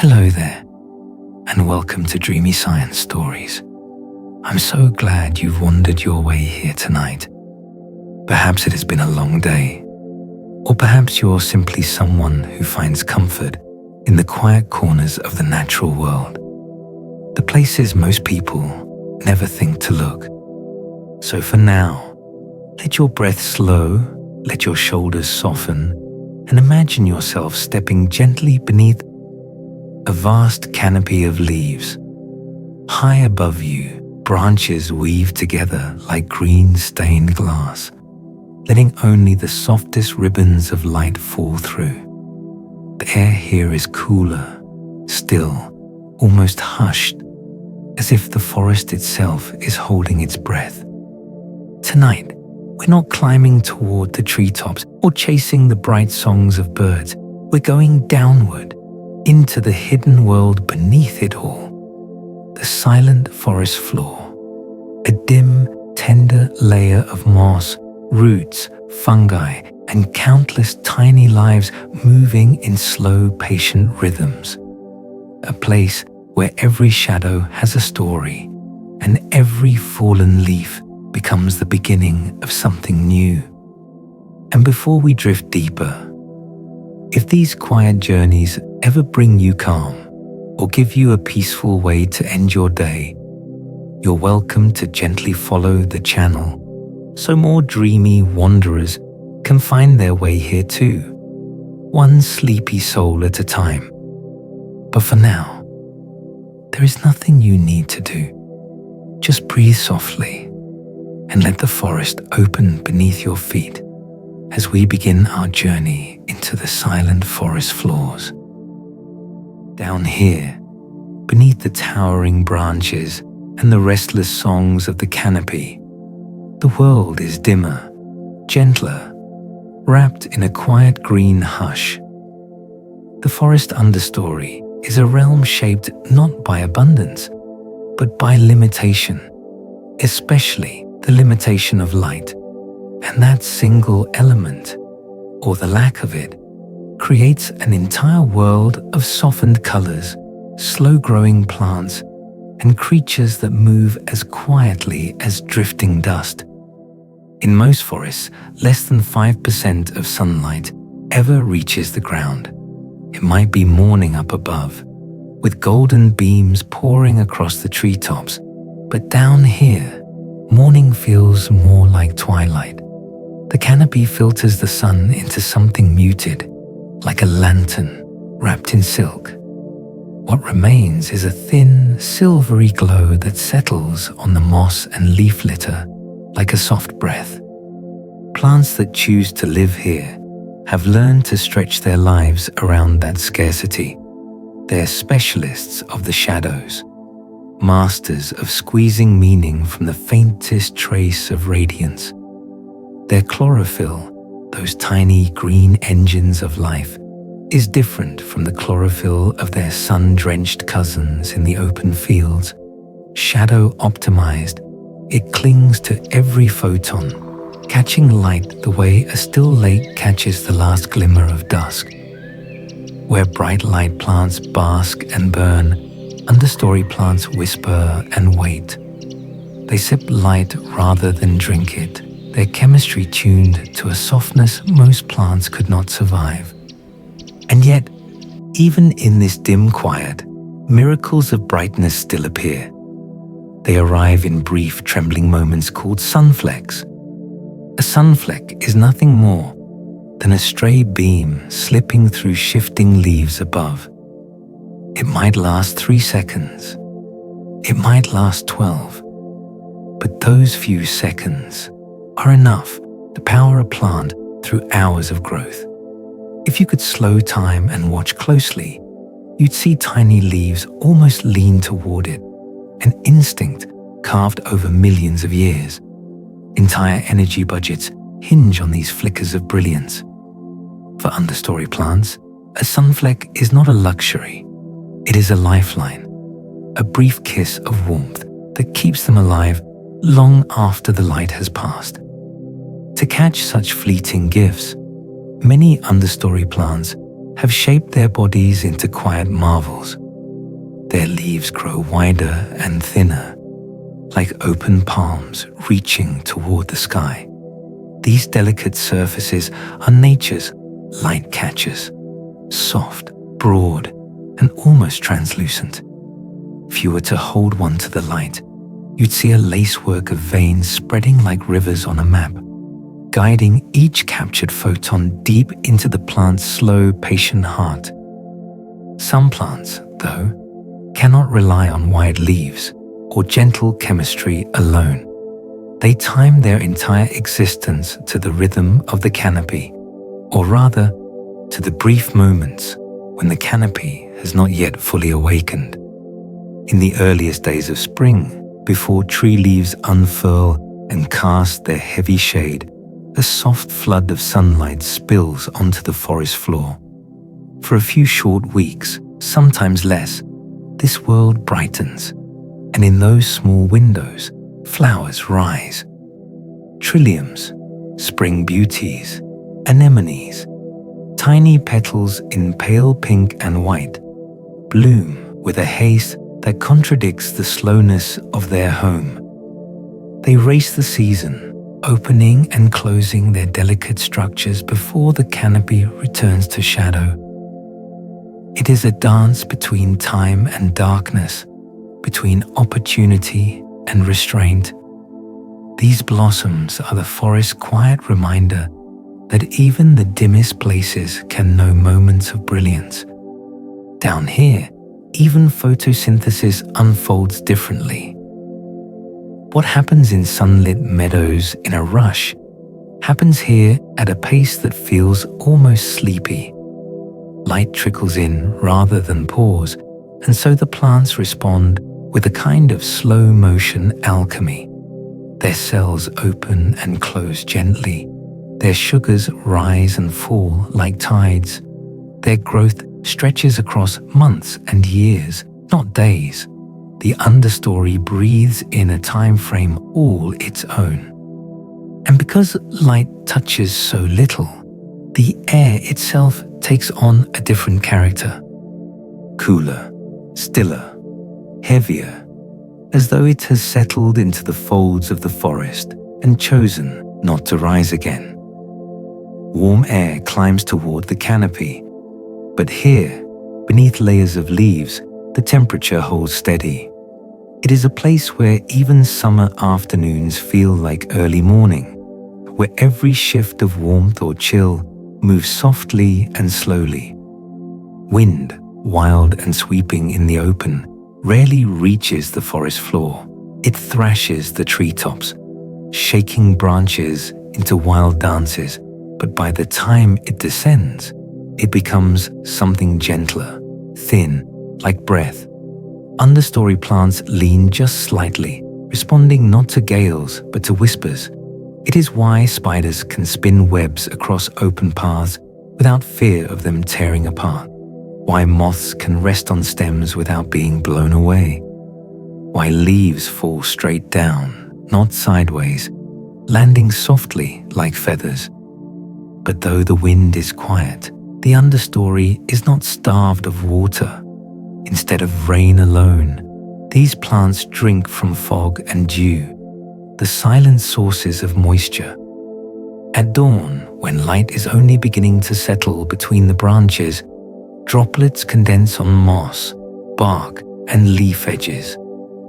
Hello there, and welcome to Dreamy Science Stories. I'm so glad you've wandered your way here tonight. Perhaps it has been a long day, or perhaps you're simply someone who finds comfort in the quiet corners of the natural world, the places most people never think to look. So for now, let your breath slow, let your shoulders soften, and imagine yourself stepping gently beneath a vast canopy of leaves. High above you, branches weave together like green stained glass, letting only the softest ribbons of light fall through. The air here is cooler, still, almost hushed, as if the forest itself is holding its breath. Tonight, we're not climbing toward the treetops or chasing the bright songs of birds. We're going downward, into the hidden world beneath it all. The silent forest floor. A dim, tender layer of moss, roots, fungi, and countless tiny lives moving in slow, patient rhythms. A place where every shadow has a story, and every fallen leaf becomes the beginning of something new. And before we drift deeper, if these quiet journeys ever bring you calm or give you a peaceful way to end your day, you're welcome to gently follow the channel so more dreamy wanderers can find their way here too, one sleepy soul at a time. But for now, there is nothing you need to do. Just breathe softly and let the forest open beneath your feet as we begin our journey into the silent forest floors. Down here, beneath the towering branches and the restless songs of the canopy, the world is dimmer, gentler, wrapped in a quiet green hush. The forest understory is a realm shaped not by abundance, but by limitation, especially the limitation of light. And that single element, or the lack of it, creates an entire world of softened colors, slow-growing plants, and creatures that move as quietly as drifting dust. In most forests, less than 5% of sunlight ever reaches the ground. It might be morning up above, with golden beams pouring across the treetops, but down here, morning feels more like twilight. The canopy filters the sun into something muted, like a lantern wrapped in silk. What remains is a thin, silvery glow that settles on the moss and leaf litter like a soft breath. Plants that choose to live here have learned to stretch their lives around that scarcity. They're specialists of the shadows, masters of squeezing meaning from the faintest trace of radiance. Their chlorophyll, those tiny green engines of life, is different from the chlorophyll of their sun-drenched cousins in the open fields. Shadow optimized, it clings to every photon, catching light the way a still lake catches the last glimmer of dusk. Where bright light plants bask and burn, understory plants whisper and wait. They sip light rather than drink it, their chemistry tuned to a softness most plants could not survive. And yet, even in this dim quiet, miracles of brightness still appear. They arrive in brief, trembling moments called sunflecks. A sunfleck is nothing more than a stray beam slipping through shifting leaves above. It might last 3 seconds. It might last 12. But those few seconds are enough to power a plant through hours of growth. If you could slow time and watch closely, you'd see tiny leaves almost lean toward it, an instinct carved over millions of years. Entire energy budgets hinge on these flickers of brilliance. For understory plants, a sunfleck is not a luxury. It is a lifeline, a brief kiss of warmth that keeps them alive long after the light has passed. To catch such fleeting gifts, many understory plants have shaped their bodies into quiet marvels. Their leaves grow wider and thinner, like open palms reaching toward the sky. These delicate surfaces are nature's light catchers, soft, broad, and almost translucent. If you were to hold one to the light, you'd see a lacework of veins spreading like rivers on a map, guiding each captured photon deep into the plant's slow, patient heart. Some plants, though, cannot rely on wide leaves or gentle chemistry alone. They time their entire existence to the rhythm of the canopy, or rather, to the brief moments when the canopy has not yet fully awakened. In the earliest days of spring, before tree leaves unfurl and cast their heavy shade, a soft flood of sunlight spills onto the forest floor. For a few short weeks, sometimes less, this world brightens, and in those small windows, flowers rise. Trilliums, spring beauties, anemones, tiny petals in pale pink and white, bloom with a haste that contradicts the slowness of their home. They race the season, opening and closing their delicate structures before the canopy returns to shadow. It is a dance between time and darkness, between opportunity and restraint. These blossoms are the forest's quiet reminder that even the dimmest places can know moments of brilliance. Down here, even photosynthesis unfolds differently. What happens in sunlit meadows in a rush happens here at a pace that feels almost sleepy. Light trickles in rather than pause, and so the plants respond with a kind of slow-motion alchemy. Their cells open and close gently. Their sugars rise and fall like tides. Their growth stretches across months and years, not days. The understory breathes in a time frame all its own. And because light touches so little, the air itself takes on a different character. Cooler, stiller, heavier, as though it has settled into the folds of the forest and chosen not to rise again. Warm air climbs toward the canopy, but here, beneath layers of leaves, the temperature holds steady. It is a place where even summer afternoons feel like early morning, where every shift of warmth or chill moves softly and slowly. Wind, wild and sweeping in the open, rarely reaches the forest floor. It thrashes the treetops, shaking branches into wild dances, but by the time it descends, it becomes something gentler, thin, like breath. Understory plants lean just slightly, responding not to gales but to whispers. It is why spiders can spin webs across open paths without fear of them tearing apart. Why moths can rest on stems without being blown away. Why leaves fall straight down, not sideways, landing softly like feathers. But though the wind is quiet, the understory is not starved of water. Instead of rain alone, these plants drink from fog and dew, the silent sources of moisture. At dawn, when light is only beginning to settle between the branches, droplets condense on moss, bark, and leaf edges.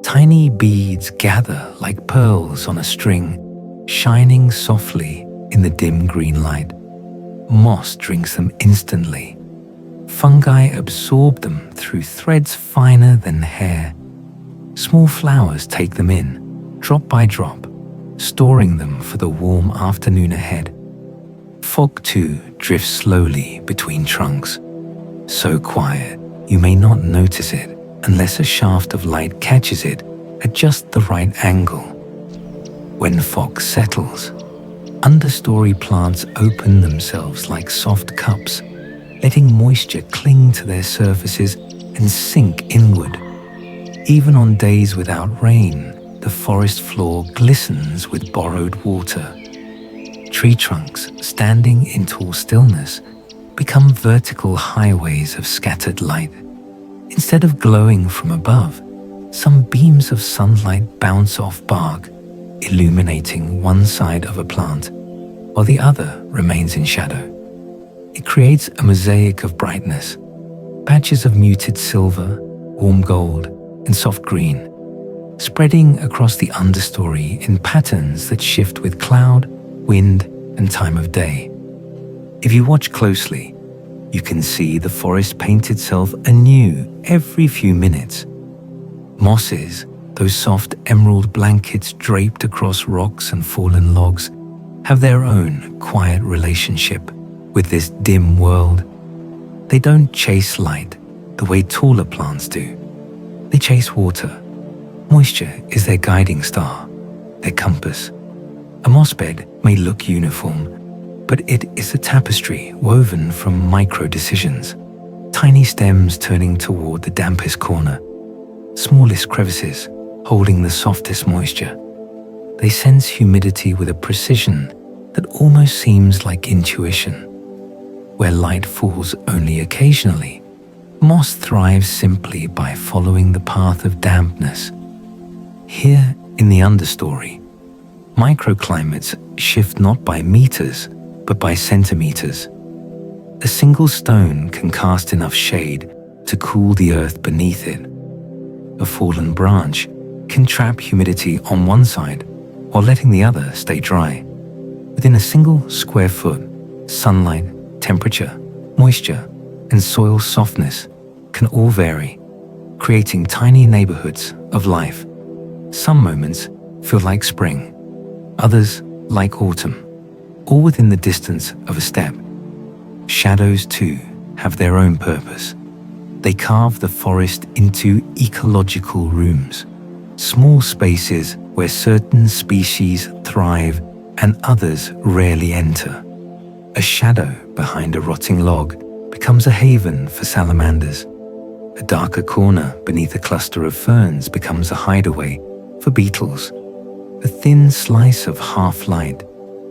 Tiny beads gather like pearls on a string, shining softly in the dim green light. Moss drinks them instantly. Fungi absorb them through threads finer than hair. Small flowers take them in, drop by drop, storing them for the warm afternoon ahead. Fog too drifts slowly between trunks. So quiet, you may not notice it unless a shaft of light catches it at just the right angle. When fog settles, understory plants open themselves like soft cups, letting moisture cling to their surfaces and sink inward. Even on days without rain, the forest floor glistens with borrowed water. Tree trunks, standing in tall stillness, become vertical highways of scattered light. Instead of glowing from above, some beams of sunlight bounce off bark, illuminating one side of a plant, while the other remains in shadow. It creates a mosaic of brightness, patches of muted silver, warm gold, and soft green, spreading across the understory in patterns that shift with cloud, wind, and time of day. If you watch closely, you can see the forest paint itself anew every few minutes. Mosses, those soft emerald blankets draped across rocks and fallen logs, have their own quiet relationship with this dim world. They don't chase light the way taller plants do. They chase water. Moisture is their guiding star, their compass. A moss bed may look uniform, but it is a tapestry woven from micro-decisions, tiny stems turning toward the dampest corner, smallest crevices holding the softest moisture. They sense humidity with a precision that almost seems like intuition. Where light falls only occasionally, moss thrives simply by following the path of dampness. Here in the understory, microclimates shift not by meters, but by centimeters. A single stone can cast enough shade to cool the earth beneath it. A fallen branch can trap humidity on one side while letting the other stay dry. Within a single square foot, sunlight, temperature, moisture, and soil softness can all vary, creating tiny neighborhoods of life. Some moments feel like spring, others like autumn, all within the distance of a step. Shadows, too, have their own purpose. They carve the forest into ecological rooms, small spaces where certain species thrive and others rarely enter. A shadow behind a rotting log becomes a haven for salamanders. A darker corner beneath a cluster of ferns becomes a hideaway for beetles. A thin slice of half-light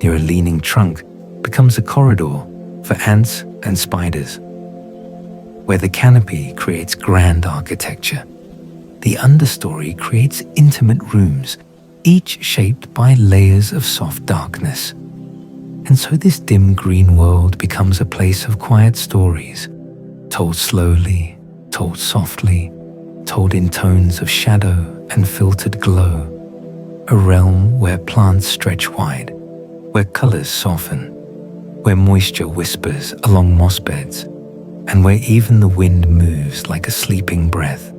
near a leaning trunk becomes a corridor for ants and spiders. Where the canopy creates grand architecture, the understory creates intimate rooms, each shaped by layers of soft darkness. And so this dim green world becomes a place of quiet stories, told slowly, told softly, told in tones of shadow and filtered glow. A realm where plants stretch wide, where colors soften, where moisture whispers along moss beds, and where even the wind moves like a sleeping breath.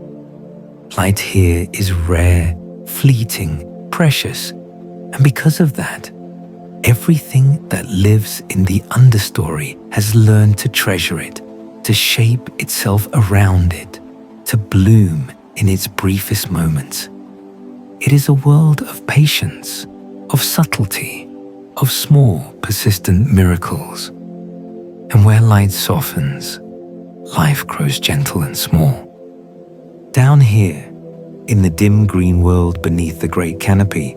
Light here is rare, fleeting, precious, and because of that, everything that lives in the understory has learned to treasure it, to shape itself around it, to bloom in its briefest moments. It is a world of patience, of subtlety, of small, persistent miracles. And where light softens, life grows gentle and small. Down here, in the dim green world beneath the great canopy,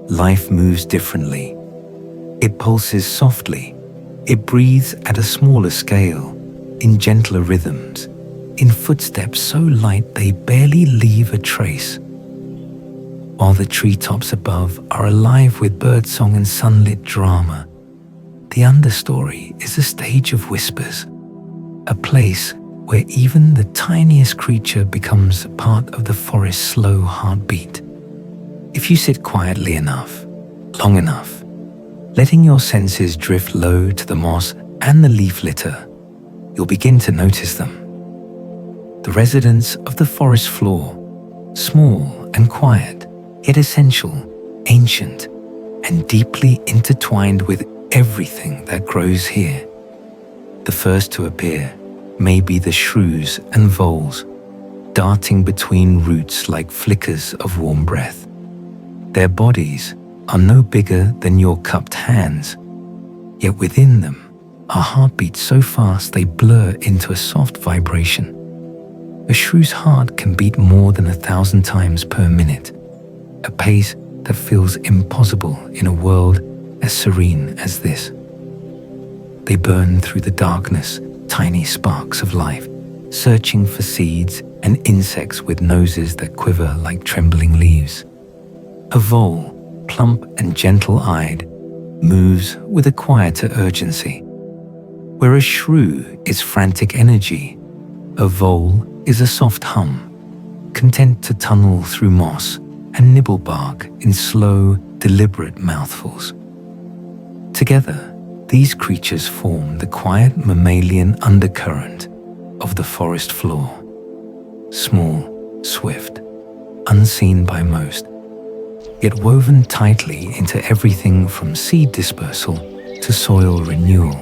life moves differently. It pulses softly. It breathes at a smaller scale, in gentler rhythms, in footsteps so light they barely leave a trace. While the treetops above are alive with birdsong and sunlit drama, the understory is a stage of whispers, a place where even the tiniest creature becomes a part of the forest's slow heartbeat. If you sit quietly enough, long enough, letting your senses drift low to the moss and the leaf litter, you'll begin to notice them. The residents of the forest floor, small and quiet, yet essential, ancient, and deeply intertwined with everything that grows here. The first to appear may be the shrews and voles, darting between roots like flickers of warm breath. Their bodies are no bigger than your cupped hands, yet within them are heartbeats so fast they blur into a soft vibration. A shrew's heart can beat more than 1,000 times per minute, a pace that feels impossible in a world as serene as this. They burn through the darkness, tiny sparks of life, searching for seeds and insects with noses that quiver like trembling leaves. A vole, plump and gentle-eyed, moves with a quieter urgency. Where a shrew is frantic energy, a vole is a soft hum, content to tunnel through moss and nibble bark in slow, deliberate mouthfuls. Together, these creatures form the quiet mammalian undercurrent of the forest floor. Small, swift, unseen by most, yet woven tightly into everything from seed dispersal to soil renewal.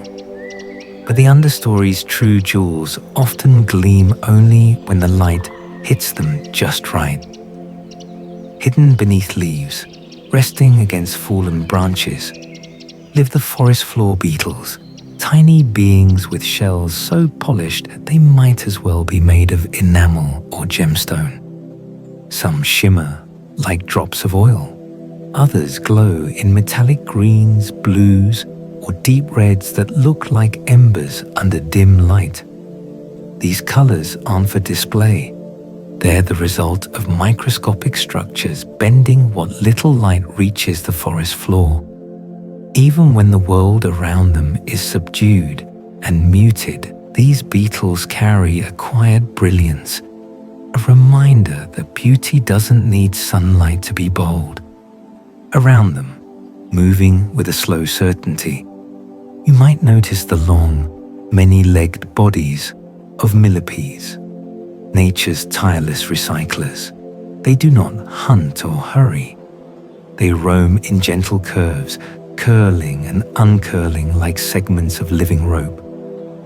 But the understory's true jewels often gleam only when the light hits them just right. Hidden beneath leaves, resting against fallen branches, live the forest floor beetles, tiny beings with shells so polished they might as well be made of enamel or gemstone. Some shimmer like drops of oil. Others glow in metallic greens, blues, or deep reds that look like embers under dim light. These colors aren't for display. They're the result of microscopic structures bending what little light reaches the forest floor. Even when the world around them is subdued and muted, these beetles carry a quiet brilliance, a reminder that beauty doesn't need sunlight to be bold. Around them, moving with a slow certainty, you might notice the long, many-legged bodies of millipedes, nature's tireless recyclers. They do not hunt or hurry. They roam in gentle curves, curling and uncurling like segments of living rope.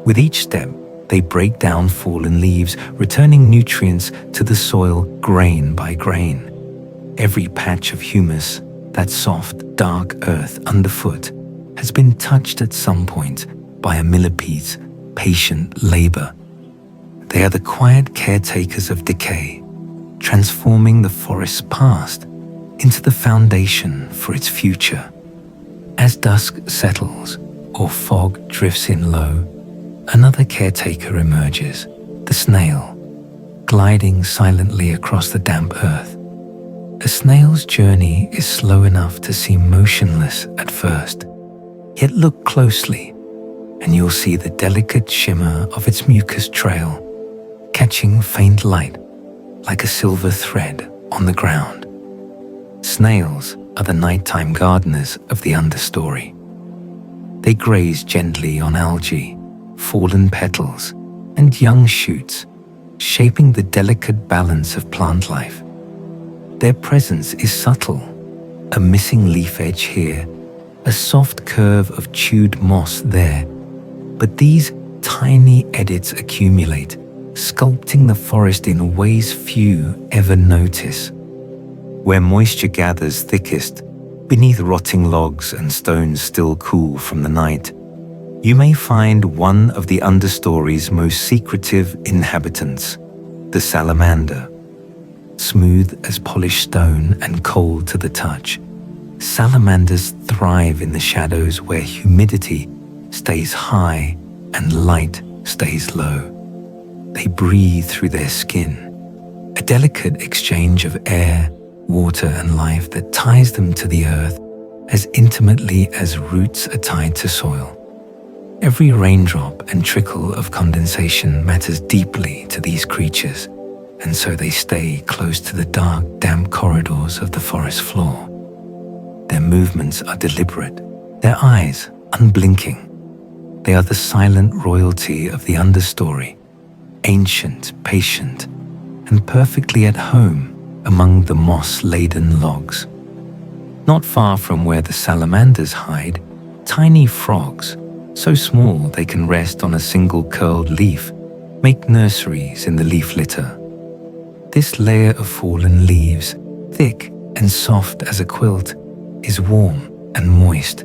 With each step, they break down fallen leaves, returning nutrients to the soil grain by grain. Every patch of humus, that soft, dark earth underfoot, has been touched at some point by a millipede's patient labor. They are the quiet caretakers of decay, transforming the forest's past into the foundation for its future. As dusk settles or fog drifts in low, another caretaker emerges, the snail, gliding silently across the damp earth. A snail's journey is slow enough to seem motionless at first, yet look closely and you'll see the delicate shimmer of its mucus trail, catching faint light like a silver thread on the ground. Snails are the nighttime gardeners of the understory. They graze gently on algae, fallen petals, and young shoots, shaping the delicate balance of plant life. Their presence is subtle, a missing leaf edge here, a soft curve of chewed moss there, but these tiny edits accumulate, sculpting the forest in ways few ever notice. Where moisture gathers thickest, beneath rotting logs and stones still cool from the night, you may find one of the understory's most secretive inhabitants, the salamander. Smooth as polished stone and cold to the touch, salamanders thrive in the shadows where humidity stays high and light stays low. They breathe through their skin, a delicate exchange of air, water, and life that ties them to the earth as intimately as roots are tied to soil. Every raindrop and trickle of condensation matters deeply to these creatures, and so they stay close to the dark, damp corridors of the forest floor. Their movements are deliberate, their eyes unblinking. They are the silent royalty of the understory, ancient, patient, and perfectly at home among the moss-laden logs. Not far from where the salamanders hide, tiny frogs, so small they can rest on a single curled leaf, make nurseries in the leaf litter. This layer of fallen leaves, thick and soft as a quilt, is warm and moist,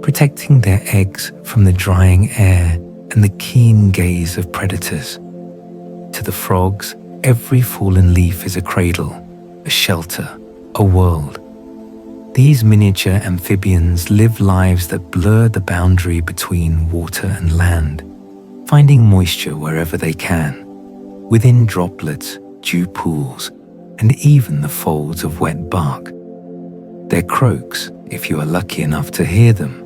protecting their eggs from the drying air and the keen gaze of predators. To the frogs, every fallen leaf is a cradle, a shelter, a world. These miniature amphibians live lives that blur the boundary between water and land, finding moisture wherever they can, within droplets, dew pools, and even the folds of wet bark. Their croaks, if you are lucky enough to hear them,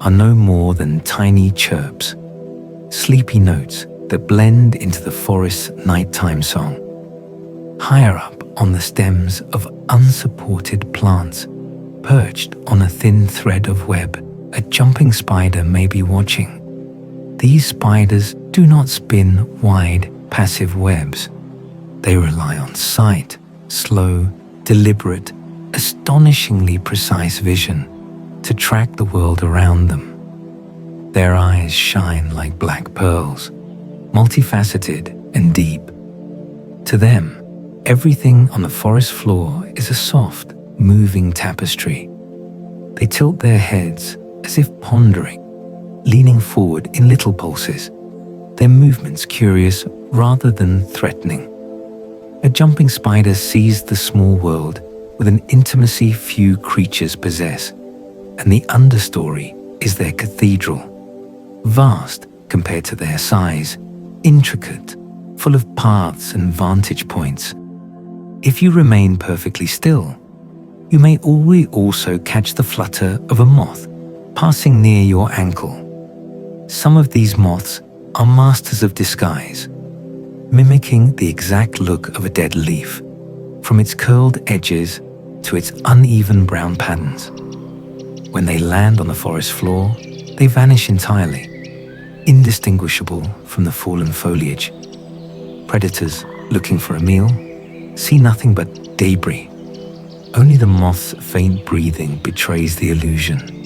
are no more than tiny chirps, sleepy notes that blend into the forest's nighttime song. Higher up on the stems of unsupported plants, perched on a thin thread of web, a jumping spider may be watching. These spiders do not spin wide, passive webs. They rely on sight, slow, deliberate, astonishingly precise vision to track the world around them. Their eyes shine like black pearls, multifaceted and deep. To them, everything on the forest floor is a soft, moving tapestry. They tilt their heads as if pondering, leaning forward in little pulses, their movements curious rather than threatening. A jumping spider sees the small world with an intimacy few creatures possess, and the understory is their cathedral, vast compared to their size, intricate, full of paths and vantage points. If you remain perfectly still, you may also catch the flutter of a moth passing near your ankle. Some of these moths are masters of disguise, mimicking the exact look of a dead leaf, from its curled edges to its uneven brown patterns. When they land on the forest floor, they vanish entirely, indistinguishable from the fallen foliage. Predators looking for a meal see nothing but debris. Only the moth's faint breathing betrays the illusion.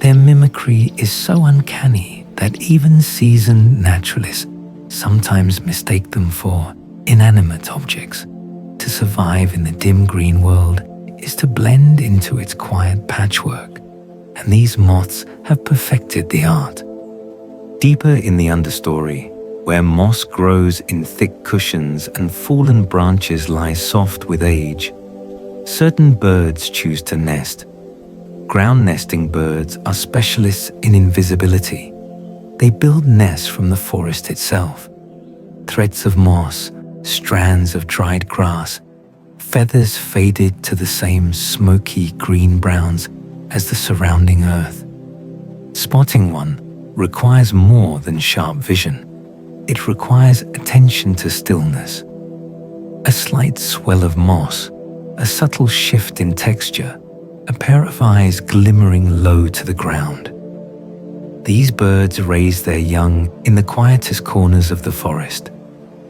Their mimicry is so uncanny that even seasoned naturalists sometimes mistake them for inanimate objects. To survive in the dim green world is to blend into its quiet patchwork, and these moths have perfected the art. Deeper in the understory, where moss grows in thick cushions and fallen branches lie soft with age, certain birds choose to nest. Ground nesting birds are specialists in invisibility. They build nests from the forest itself. Threads of moss, strands of dried grass, feathers faded to the same smoky green browns as the surrounding earth. Spotting one requires more than sharp vision. It requires attention to stillness. A slight swell of moss, a subtle shift in texture, a pair of eyes glimmering low to the ground. These birds raise their young in the quietest corners of the forest,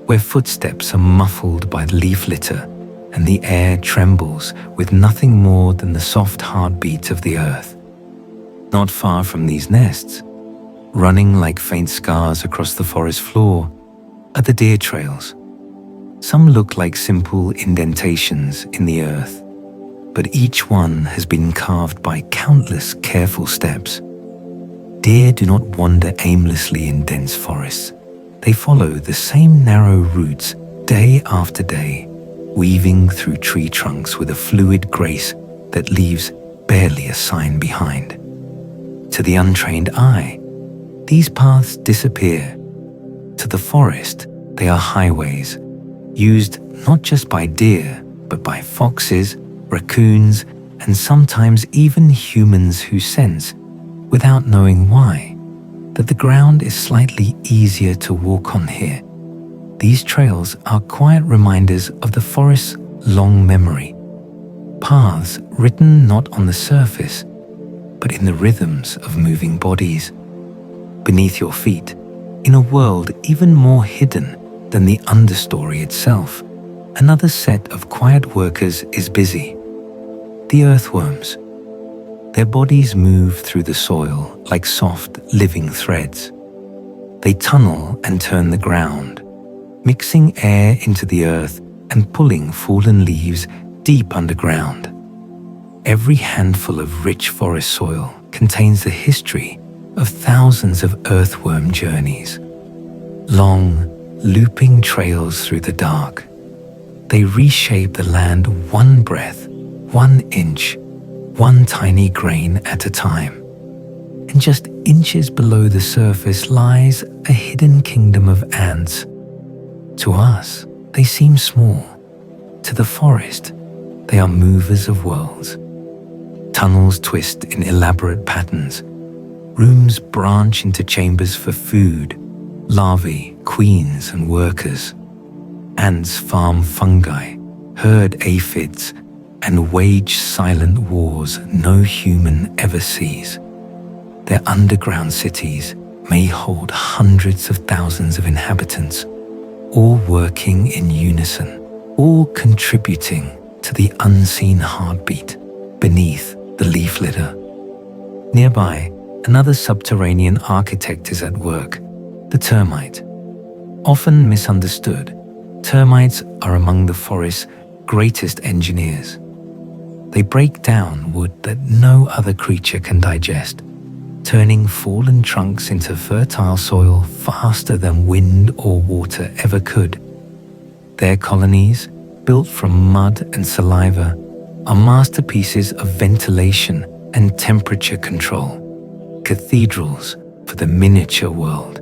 where footsteps are muffled by leaf litter and the air trembles with nothing more than the soft heartbeat of the earth. Not far from these nests, running like faint scars across the forest floor, are the deer trails. Some look like simple indentations in the earth, but each one has been carved by countless careful steps. Deer do not wander aimlessly in dense forests. They follow the same narrow routes day after day, weaving through tree trunks with a fluid grace that leaves barely a sign behind. To the untrained eye, these paths disappear. To the forest, they are highways, used not just by deer, but by foxes, raccoons, and sometimes even humans who sense, without knowing why, that the ground is slightly easier to walk on here. These trails are quiet reminders of the forest's long memory, paths written not on the surface, but in the rhythms of moving bodies. Beneath your feet, in a world even more hidden than the understory itself, another set of quiet workers is busy. The earthworms. Their bodies move through the soil like soft, living threads. They tunnel and turn the ground, mixing air into the earth and pulling fallen leaves deep underground. Every handful of rich forest soil contains the history of thousands of earthworm journeys. Long, looping trails through the dark. They reshape the land one breath, 1 inch, one tiny grain at a time. And just inches below the surface lies a hidden kingdom of ants. To us, they seem small. To the forest, they are movers of worlds. Tunnels twist in elaborate patterns. Rooms branch into chambers for food, larvae, queens, and workers. Ants farm fungi, herd aphids, and wage silent wars no human ever sees. Their underground cities may hold hundreds of thousands of inhabitants, all working in unison, all contributing to the unseen heartbeat beneath the leaf litter. Nearby, another subterranean architect is at work, the termite. Often misunderstood, termites are among the forest's greatest engineers. They break down wood that no other creature can digest, turning fallen trunks into fertile soil faster than wind or water ever could. Their colonies, built from mud and saliva, are masterpieces of ventilation and temperature control, cathedrals for the miniature world.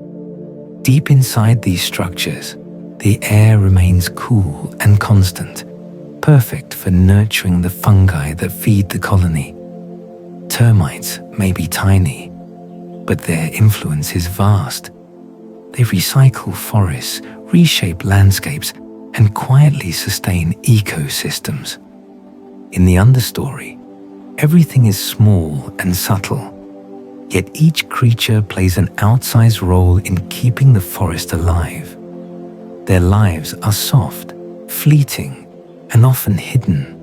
Deep inside these structures, the air remains cool and constant, perfect for nurturing the fungi that feed the colony. Termites may be tiny, but their influence is vast. They recycle forests, reshape landscapes, and quietly sustain ecosystems. In the Understory, everything is small and subtle, yet each creature plays an outsized role in keeping the forest alive. Their lives are soft, fleeting, and often hidden.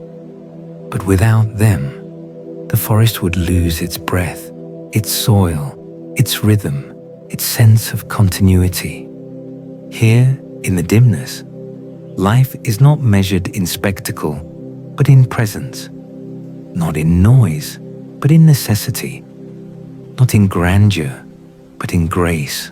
But without them, the forest would lose its breath, its soil, its rhythm, its sense of continuity. Here, in the dimness, life is not measured in spectacle, but in presence. Not in noise, but in necessity. Not in grandeur, but in grace.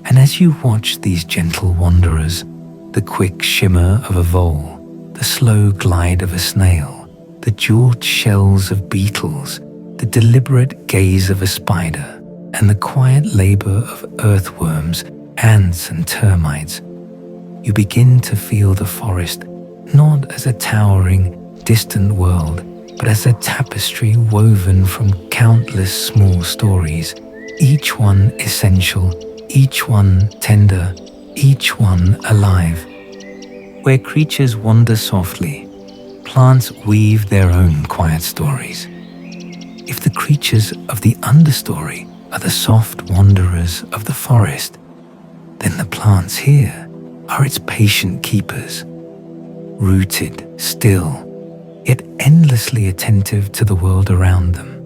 And as you watch these gentle wanderers, the quick shimmer of a vole, the slow glide of a snail, the jeweled shells of beetles, the deliberate gaze of a spider, and the quiet labor of earthworms, ants, and termites, you begin to feel the forest not as a towering, distant world, but as a tapestry woven from countless small stories, each one essential, each one tender, each one alive. Where creatures wander softly, plants weave their own quiet stories. If the creatures of the Understory are the soft wanderers of the forest, then the plants here are its patient keepers, rooted, still, yet endlessly attentive to the world around them.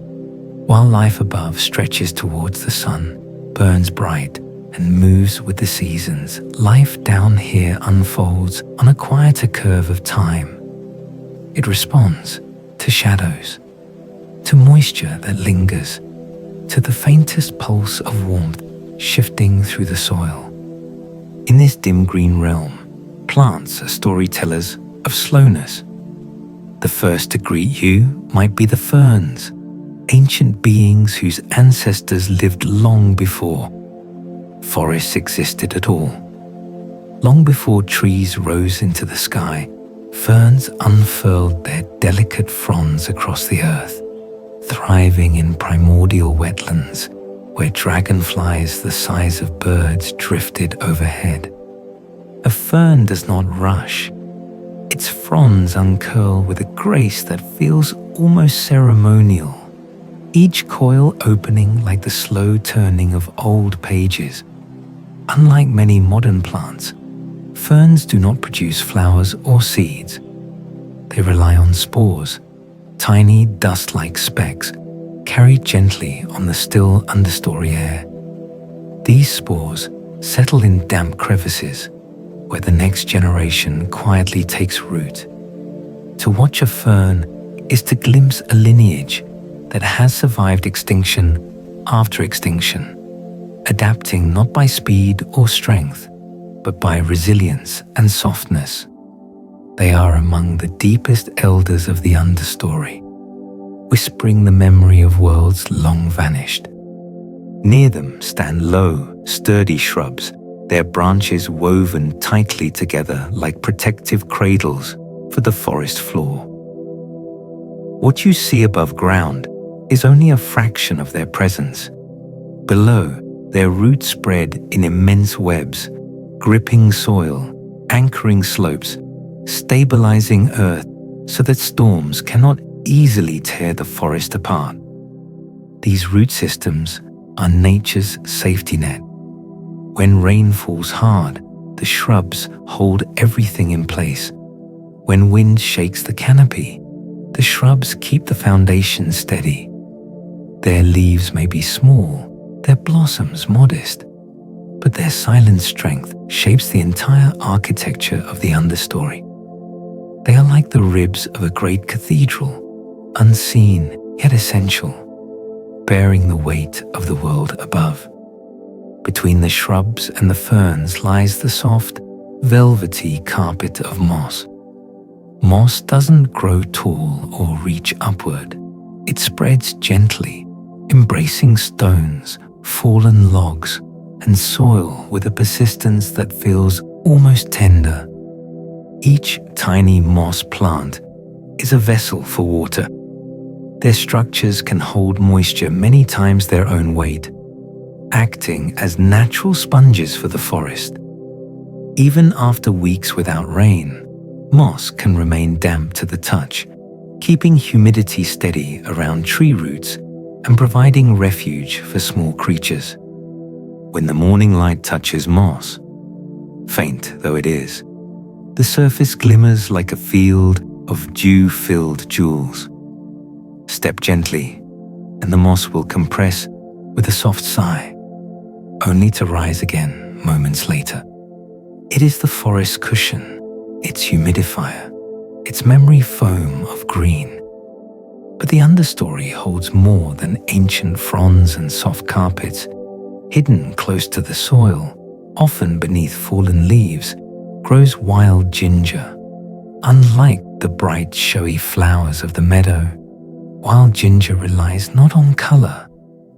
While life above stretches towards the sun, burns bright, and moves with the seasons, life down here unfolds on a quieter curve of time. It responds to shadows, to moisture that lingers, to the faintest pulse of warmth shifting through the soil. In this dim green realm, plants are storytellers of slowness. The first to greet you might be the ferns, ancient beings whose ancestors lived long before forests existed at all. Long before trees rose into the sky, ferns unfurled their delicate fronds across the earth, thriving in primordial wetlands where dragonflies the size of birds drifted overhead. A fern does not rush. Its fronds uncurl with a grace that feels almost ceremonial, each coil opening like the slow turning of old pages. Unlike many modern plants, ferns do not produce flowers or seeds. They rely on spores, tiny dust-like specks carried gently on the still understory air. These spores settle in damp crevices where the next generation quietly takes root. To watch a fern is to glimpse a lineage that has survived extinction after extinction, adapting not by speed or strength, but by resilience and softness. They are among the deepest elders of the Understory, whispering the memory of worlds long vanished. Near them stand low, sturdy shrubs, their branches woven tightly together like protective cradles for the forest floor. What you see above ground is only a fraction of their presence. Below, their roots spread in immense webs, gripping soil, anchoring slopes, stabilizing earth so that storms cannot easily tear the forest apart. These root systems are nature's safety net. When rain falls hard, the shrubs hold everything in place. When wind shakes the canopy, the shrubs keep the foundation steady. Their leaves may be small, their blossoms modest, but their silent strength shapes the entire architecture of the understory. They are like the ribs of a great cathedral, unseen yet essential, bearing the weight of the world above. Between the shrubs and the ferns lies the soft, velvety carpet of moss. Moss doesn't grow tall or reach upward. It spreads gently, embracing stones, fallen logs, and soil with a persistence that feels almost tender. Each tiny moss plant is a vessel for water. Their structures can hold moisture many times their own weight, acting as natural sponges for the forest. Even after weeks without rain, moss can remain damp to the touch, keeping humidity steady around tree roots and providing refuge for small creatures. When the morning light touches moss, faint though it is, the surface glimmers like a field of dew-filled jewels. Step gently, and the moss will compress with a soft sigh, only to rise again moments later. It is the forest's cushion, its humidifier, its memory foam of green. But the understory holds more than ancient fronds and soft carpets. Hidden close to the soil, often beneath fallen leaves, grows wild ginger. Unlike the bright, showy flowers of the meadow, wild ginger relies not on color,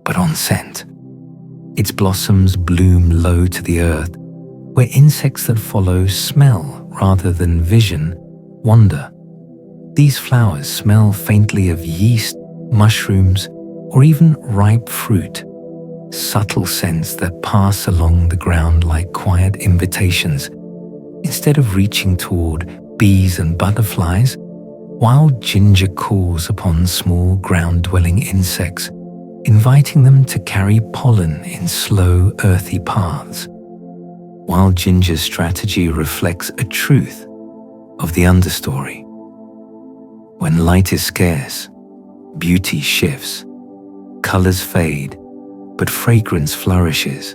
but on scent. Its blossoms bloom low to the earth, where insects that follow smell rather than vision wander. These flowers smell faintly of yeast, mushrooms, or even ripe fruit, subtle scents that pass along the ground like quiet invitations. Instead of reaching toward bees and butterflies, wild ginger calls upon small ground-dwelling insects, inviting them to carry pollen in slow, earthy paths. Wild ginger's strategy reflects a truth of the understory. When light is scarce, beauty shifts, colors fade, but fragrance flourishes,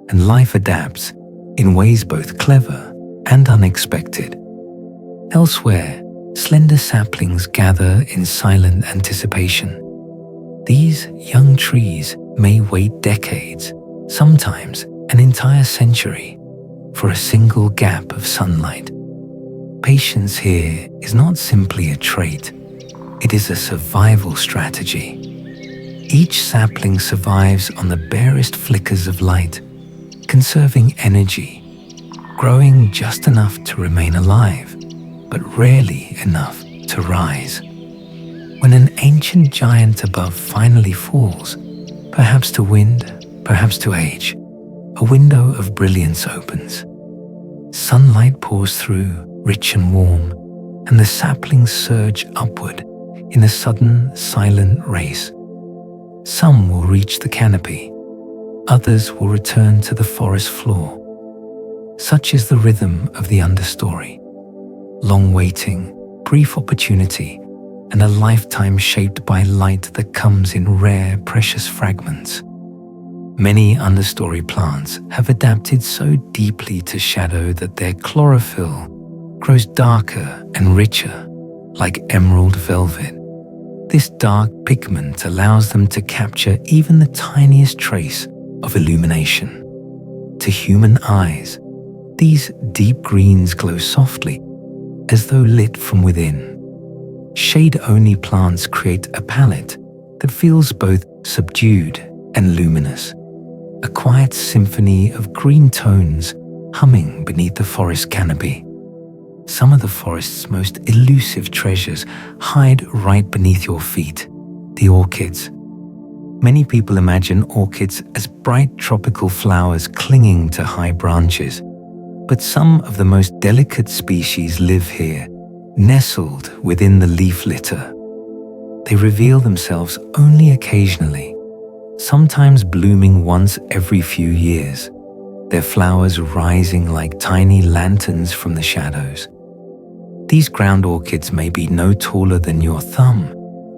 and life adapts in ways both clever and unexpected. Elsewhere, slender saplings gather in silent anticipation. These young trees may wait decades, sometimes an entire century, for a single gap of sunlight. Patience here is not simply a trait, it is a survival strategy. Each sapling survives on the barest flickers of light, conserving energy, growing just enough to remain alive, but rarely enough to rise. When an ancient giant above finally falls, perhaps to wind, perhaps to age, a window of brilliance opens. Sunlight pours through, rich and warm, and the saplings surge upward in a sudden, silent race. Some will reach the canopy, others will return to the forest floor. Such is the rhythm of the understory. Long waiting, brief opportunity, and a lifetime shaped by light that comes in rare, precious fragments. Many understory plants have adapted so deeply to shadow that their chlorophyll grows darker and richer, like emerald velvet. This dark pigment allows them to capture even the tiniest trace of illumination. To human eyes, these deep greens glow softly, as though lit from within. shade-only plants create a palette that feels both subdued and luminous, a quiet symphony of green tones humming beneath the forest canopy. Some of the forest's most elusive treasures hide right beneath your feet, the orchids. Many people imagine orchids as bright tropical flowers clinging to high branches, but some of the most delicate species live here, nestled within the leaf litter. They reveal themselves only occasionally, sometimes blooming once every few years, their flowers rising like tiny lanterns from the shadows. These ground orchids may be no taller than your thumb,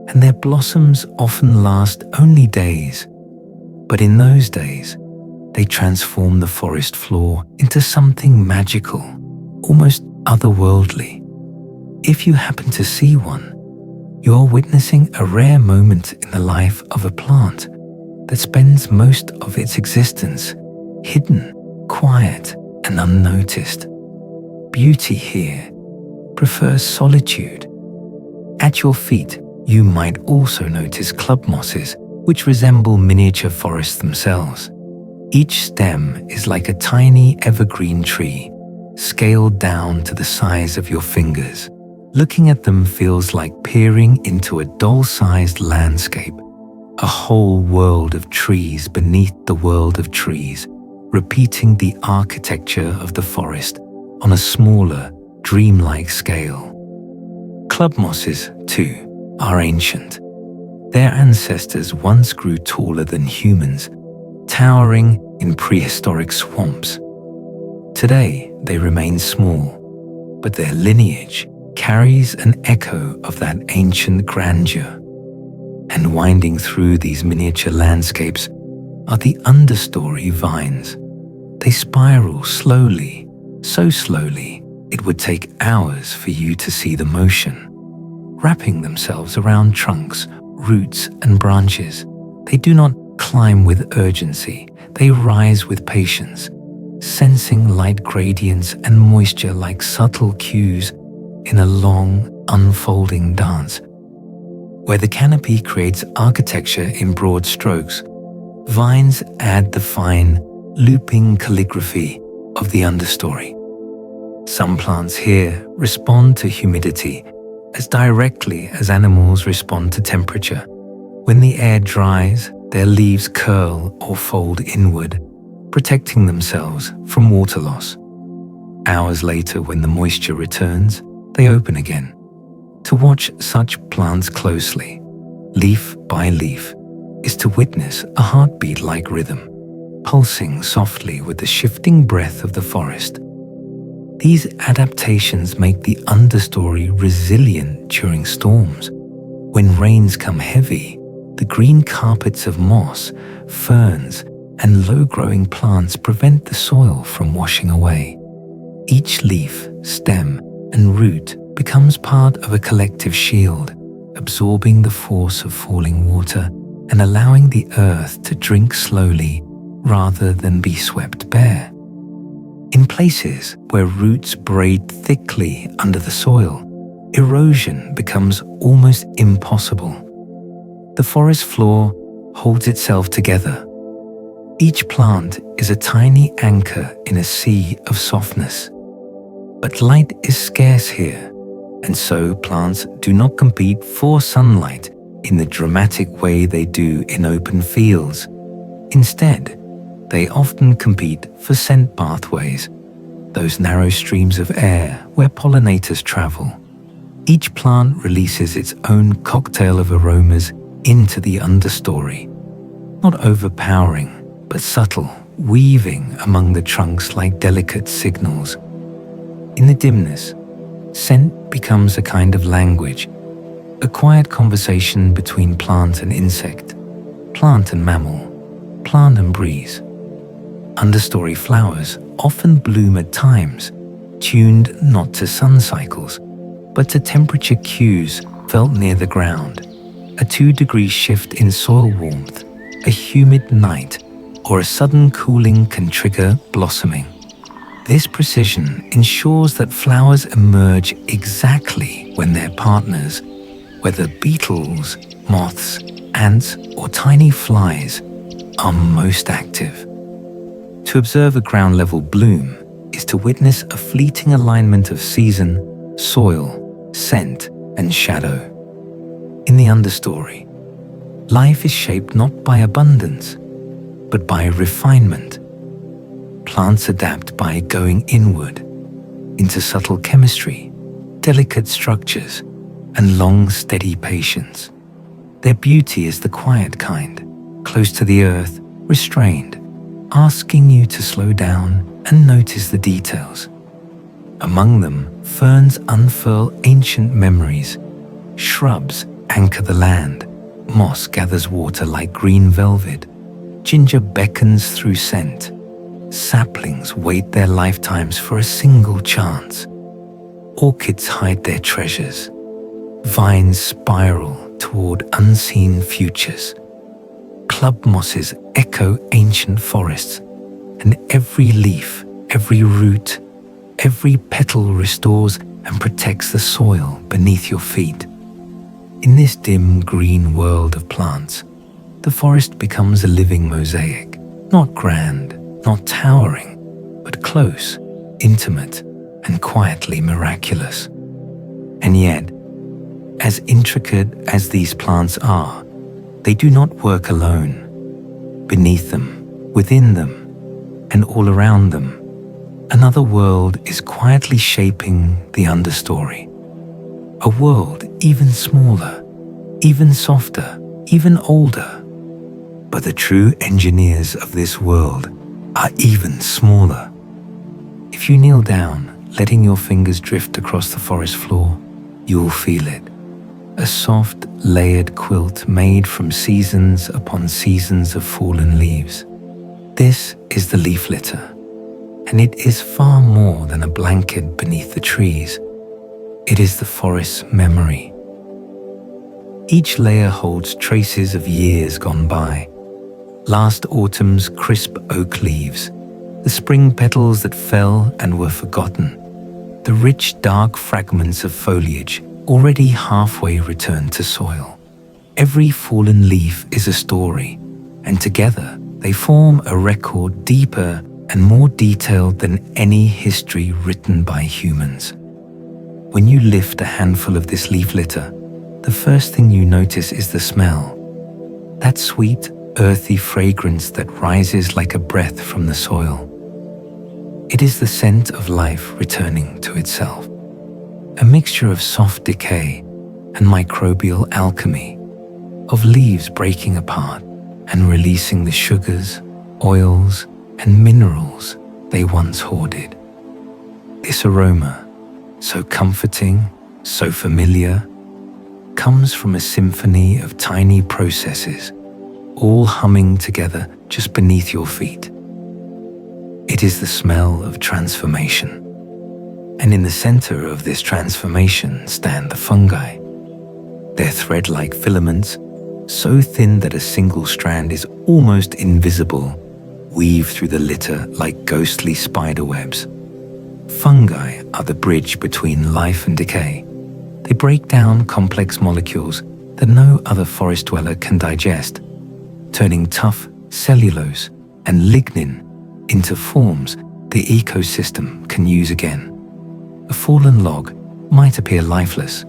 and their blossoms often last only days. But in those days, they transform the forest floor into something magical, almost otherworldly. If you happen to see one, you're witnessing a rare moment in the life of a plant that spends most of its existence hidden, quiet, and unnoticed. Beauty here prefers solitude. At your feet, you might also notice club mosses, which resemble miniature forests themselves. Each stem is like a tiny evergreen tree, scaled down to the size of your fingers. Looking at them feels like peering into a doll-sized landscape, a whole world of trees beneath the world of trees, repeating the architecture of the forest on a smaller, dreamlike scale. Club mosses, too, are ancient. Their ancestors once grew taller than humans, towering in prehistoric swamps. Today, they remain small, but their lineage carries an echo of that ancient grandeur. And winding through these miniature landscapes are the understory vines. They spiral slowly, so slowly it would take hours for you to see the motion. Wrapping themselves around trunks, roots, and branches, they do not climb with urgency, they rise with patience, sensing light gradients and moisture like subtle cues in a long, unfolding dance. Where the canopy creates architecture in broad strokes, vines add the fine, looping calligraphy of the understory. Some plants here respond to humidity as directly as animals respond to temperature. When the air dries, their leaves curl or fold inward, protecting themselves from water loss. Hours later, when the moisture returns, they open again. To watch such plants closely, leaf by leaf, is to witness a heartbeat-like rhythm, pulsing softly with the shifting breath of the forest. These adaptations make the understory resilient during storms. When rains come heavy, the green carpets of moss, ferns, and low-growing plants prevent the soil from washing away. Each leaf, stem, and root becomes part of a collective shield, absorbing the force of falling water and allowing the earth to drink slowly rather than be swept bare. In places where roots braid thickly under the soil, erosion becomes almost impossible. The forest floor holds itself together. Each plant is a tiny anchor in a sea of softness. But light is scarce here, and so plants do not compete for sunlight in the dramatic way they do in open fields. Instead, they often compete for scent pathways, those narrow streams of air where pollinators travel. Each plant releases its own cocktail of aromas into the understory, not overpowering, but subtle, weaving among the trunks like delicate signals. In the dimness, scent becomes a kind of language, a quiet conversation between plant and insect, plant and mammal, plant and breeze. Understory flowers often bloom at times, tuned not to sun cycles, but to temperature cues felt near the ground. A 2-degree shift in soil warmth, a humid night, or a sudden cooling can trigger blossoming. This precision ensures that flowers emerge exactly when their partners, whether beetles, moths, ants, or tiny flies, are most active. To observe a ground-level bloom is to witness a fleeting alignment of season, soil, scent, and shadow. In the understory, life is shaped not by abundance, but by refinement. Plants adapt by going inward into subtle chemistry, delicate structures, and long, steady patience. Their beauty is the quiet kind, close to the earth, restrained, asking you to slow down and notice the details. Among them, ferns unfurl ancient memories, shrubs anchor the land, moss gathers water like green velvet, ginger beckons through scent, saplings wait their lifetimes for a single chance, orchids hide their treasures, vines spiral toward unseen futures, club mosses echo ancient forests, and every leaf, every root, every petal restores and protects the soil beneath your feet. In this dim green world of plants, the forest becomes a living mosaic, not grand, not towering, but close, intimate, and quietly miraculous. And yet, as intricate as these plants are, they do not work alone. Beneath them, within them, and all around them, another world is quietly shaping the understory. A world even smaller, even softer, even older. But the true engineers of this world are even smaller. If you kneel down, letting your fingers drift across the forest floor, you will feel it. A soft, layered quilt made from seasons upon seasons of fallen leaves. This is the leaf litter, and it is far more than a blanket beneath the trees. It is the forest's memory. Each layer holds traces of years gone by. Last autumn's crisp oak leaves, the spring petals that fell and were forgotten, the rich dark fragments of foliage already halfway returned to soil. Every fallen leaf is a story, and together they form a record deeper and more detailed than any history written by humans. When you lift a handful of this leaf litter, the first thing you notice is the smell. That sweet, earthy fragrance that rises like a breath from the soil. It is the scent of life returning to itself, a mixture of soft decay and microbial alchemy, of leaves breaking apart and releasing the sugars, oils, and minerals they once hoarded. This aroma, so comforting, so familiar, comes from a symphony of tiny processes, all humming together just beneath your feet. It is the smell of transformation. And in the center of this transformation stand the fungi. Their thread-like filaments, so thin that a single strand is almost invisible, weave through the litter like ghostly spider webs. Fungi are the bridge between life and decay. They break down complex molecules that no other forest dweller can digest, turning tough cellulose and lignin into forms the ecosystem can use again. A fallen log might appear lifeless,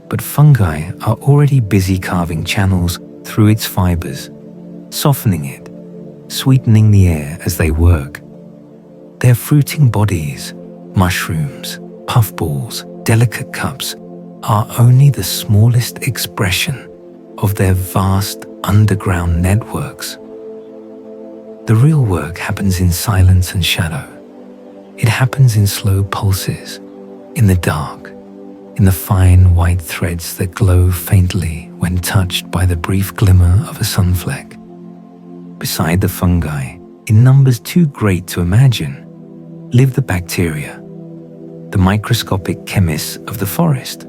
but fungi are already busy carving channels through its fibers, softening it, sweetening the air as they work. Their fruiting bodies, mushrooms, puffballs, delicate cups, are only the smallest expression of their vast underground networks. The real work happens in silence and shadow. It happens in slow pulses, in the dark, in the fine white threads that glow faintly when touched by the brief glimmer of a sunfleck. Beside the fungi, in numbers too great to imagine, live the bacteria, the microscopic chemists of the forest.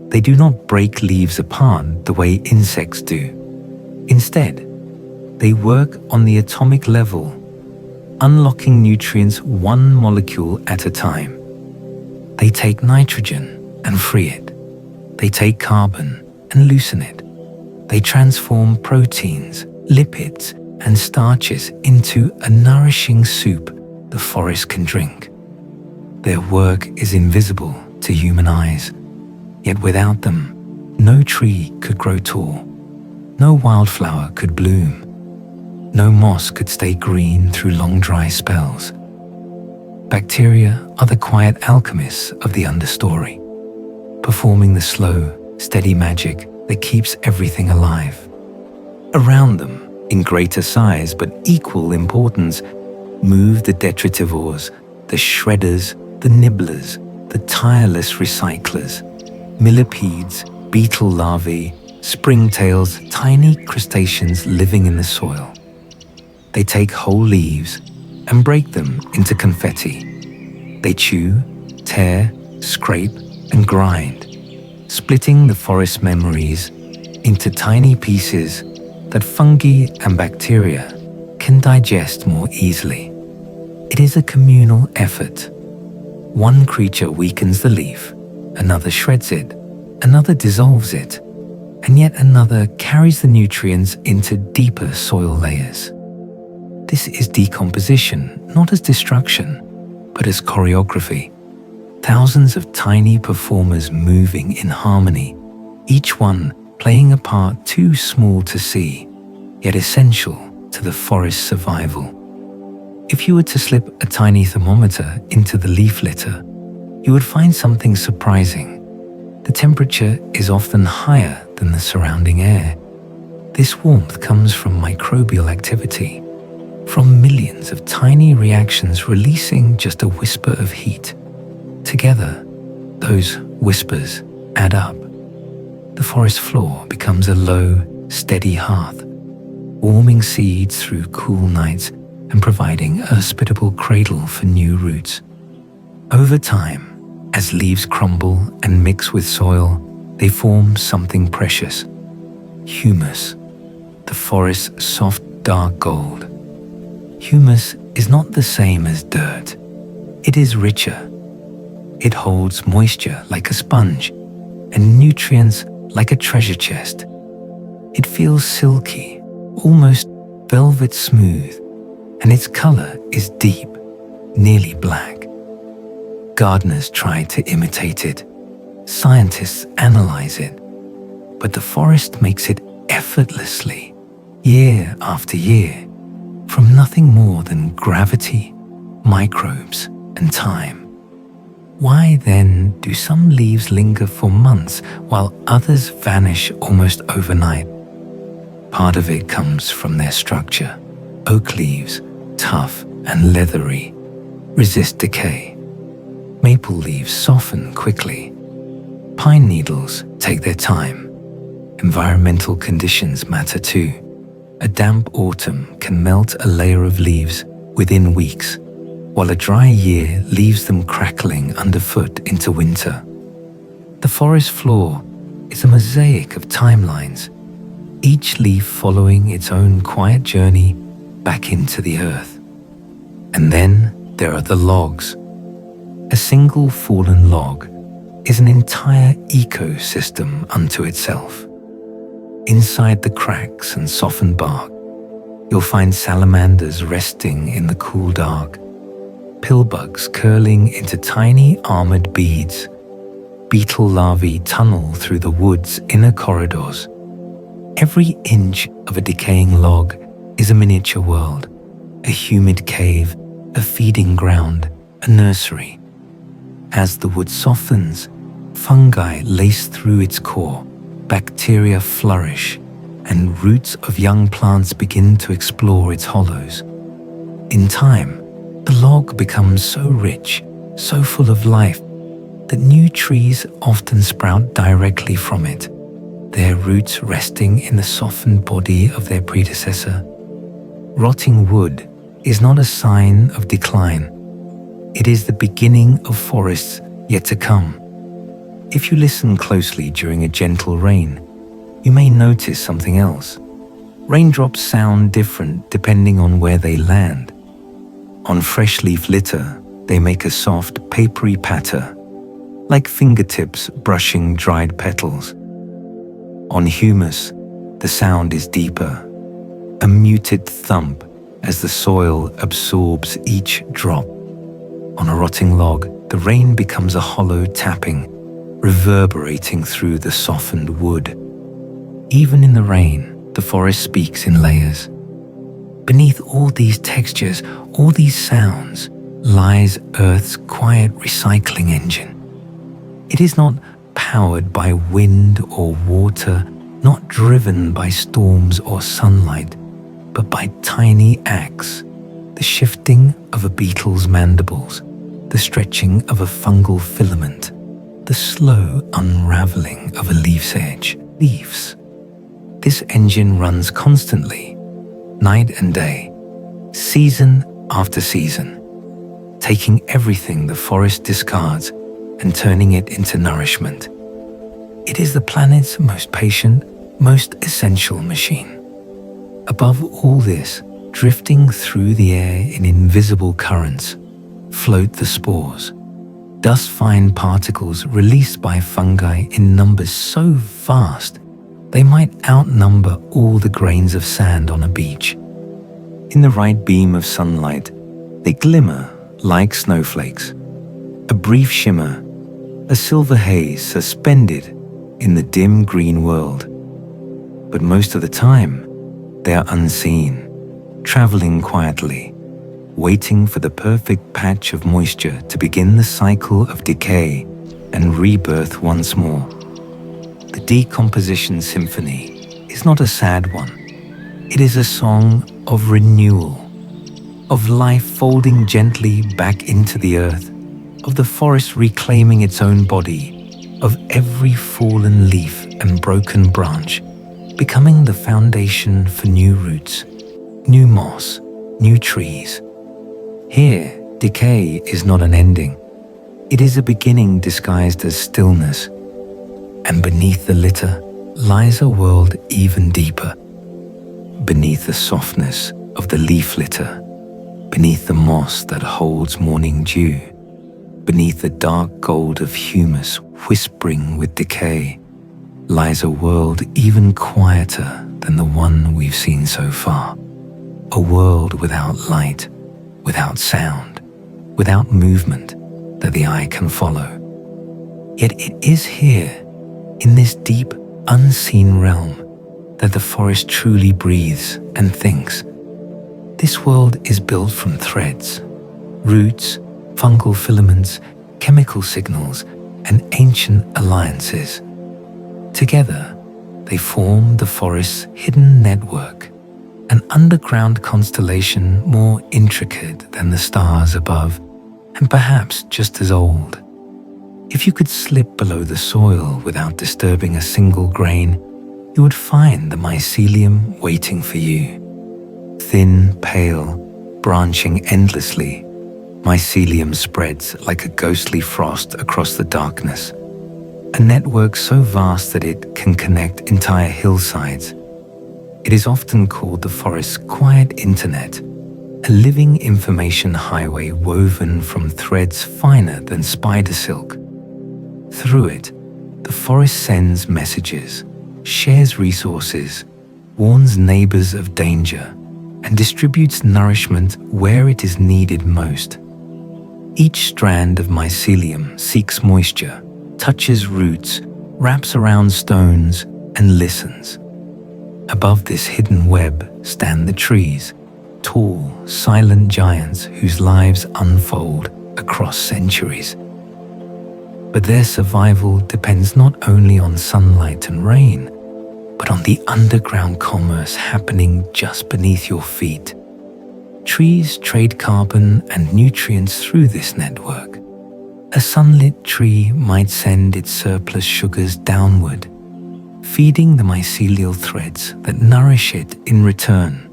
They do not break leaves apart the way insects do. Instead, they work on the atomic level, unlocking nutrients one molecule at a time. They take nitrogen and free it, They take carbon and loosen it. They transform proteins, lipids, and starches into a nourishing soup the forest can drink. Their work is invisible to human eyes, yet without them, no tree could grow tall, no wildflower could bloom, no moss could stay green through long dry spells. Bacteria are the quiet alchemists of the understory, performing the slow, steady magic that keeps everything alive. Around them, in greater size but equal importance, move the detritivores, the shredders, the nibblers, the tireless recyclers, millipedes, beetle larvae, springtails, tiny crustaceans living in the soil. They take whole leaves and break them into confetti. They chew, tear, scrape, and grind, splitting the forest memories into tiny pieces that fungi and bacteria can digest more easily. It is a communal effort. One creature weakens the leaf, another shreds it, another dissolves it, and yet another carries the nutrients into deeper soil layers. This is decomposition, not as destruction, but as choreography. Thousands of tiny performers moving in harmony, each one playing a part too small to see, yet essential to the forest's survival. If you were to slip a tiny thermometer into the leaf litter, you would find something surprising. The temperature is often higher than the surrounding air. This warmth comes from microbial activity, from millions of tiny reactions releasing just a whisper of heat. Together, those whispers add up. The forest floor becomes a low, steady hearth, warming seeds through cool nights and providing a hospitable cradle for new roots. Over time, as leaves crumble and mix with soil, they form something precious: humus, the forest's soft, dark gold. Humus is not the same as dirt. It is richer. It holds moisture like a sponge and nutrients like a treasure chest. It feels silky, almost velvet smooth, and its color is deep, nearly black. Gardeners try to imitate it. Scientists analyze it. But the forest makes it effortlessly, year after year, from nothing more than gravity, microbes, and time. Why then do some leaves linger for months while others vanish almost overnight? Part of it comes from their structure. Oak leaves, tough and leathery, resist decay. Maple leaves soften quickly. Pine needles take their time. Environmental conditions matter too. A damp autumn can melt a layer of leaves within weeks, while a dry year leaves them crackling underfoot into winter. The forest floor is a mosaic of timelines, each leaf following its own quiet journey back into the earth. And then there are the logs. A single fallen log is an entire ecosystem unto itself. Inside the cracks and softened bark, you'll find salamanders resting in the cool dark, pillbugs curling into tiny armored beads, beetle larvae tunnel through the wood's inner corridors. Every inch of a decaying log is a miniature world, a humid cave, a feeding ground, a nursery. As the wood softens, fungi lace through its core, bacteria flourish, and roots of young plants begin to explore its hollows. In time, the log becomes so rich, so full of life, that new trees often sprout directly from it, their roots resting in the softened body of their predecessor. Rotting wood is not a sign of decline. It is the beginning of forests yet to come. If you listen closely during a gentle rain, you may notice something else. Raindrops sound different depending on where they land. On fresh leaf litter, they make a soft, papery patter. like fingertips brushing dried petals. On humus, the sound is deeper, a muted thump as the soil absorbs each drop. On a rotting log, the rain becomes a hollow tapping, reverberating through the softened wood. Even in the rain, the forest speaks in layers. Beneath all these textures, all these sounds, lies Earth's quiet recycling engine. It is not powered by wind or water, not driven by storms or sunlight, but by tiny acts, the shifting of a beetle's mandibles, the stretching of a fungal filament, the slow unraveling of a leaf's edge. Leaves. This engine runs constantly, night and day, season after season, taking everything the forest discards and turning it into nourishment. It is the planet's most patient, most essential machine. Above all this, drifting through the air in invisible currents, float the spores, dust-fine particles released by fungi in numbers so vast they might outnumber all the grains of sand on a beach. In the right beam of sunlight, they glimmer like snowflakes, a brief shimmer, a silver haze suspended in the dim green world. But most of the time, they are unseen, traveling quietly, waiting for the perfect patch of moisture to begin the cycle of decay and rebirth once more. The decomposition symphony is not a sad one. It is a song of renewal, of life folding gently back into the earth, of the forest reclaiming its own body, of every fallen leaf and broken branch becoming the foundation for new roots, new moss, new trees. Here, decay is not an ending. It is a beginning disguised as stillness. And beneath the litter lies a world even deeper. Beneath the softness of the leaf litter, beneath the moss that holds morning dew, beneath the dark gold of humus whispering with decay, lies a world even quieter than the one we've seen so far. A world without light, without sound, without movement that the eye can follow. Yet it is here, in this deep, unseen realm, that the forest truly breathes and thinks. This world is built from threads, roots, fungal filaments, chemical signals, and ancient alliances. Together, they form the forest's hidden network, an underground constellation more intricate than the stars above, and perhaps just as old. If you could slip below the soil without disturbing a single grain, you would find the mycelium waiting for you. Thin, pale, branching endlessly, mycelium spreads like a ghostly frost across the darkness, a network so vast that it can connect entire hillsides. It is often called the forest's quiet internet, a living information highway woven from threads finer than spider silk. Through it, the forest sends messages, shares resources, warns neighbors of danger, and distributes nourishment where it is needed most. Each strand of mycelium seeks moisture, touches roots, wraps around stones, and listens. Above this hidden web stand the trees, tall, silent giants whose lives unfold across centuries. But their survival depends not only on sunlight and rain, but on the underground commerce happening just beneath your feet. Trees trade carbon and nutrients through this network. A sunlit tree might send its surplus sugars downward, feeding the mycelial threads that nourish it in return.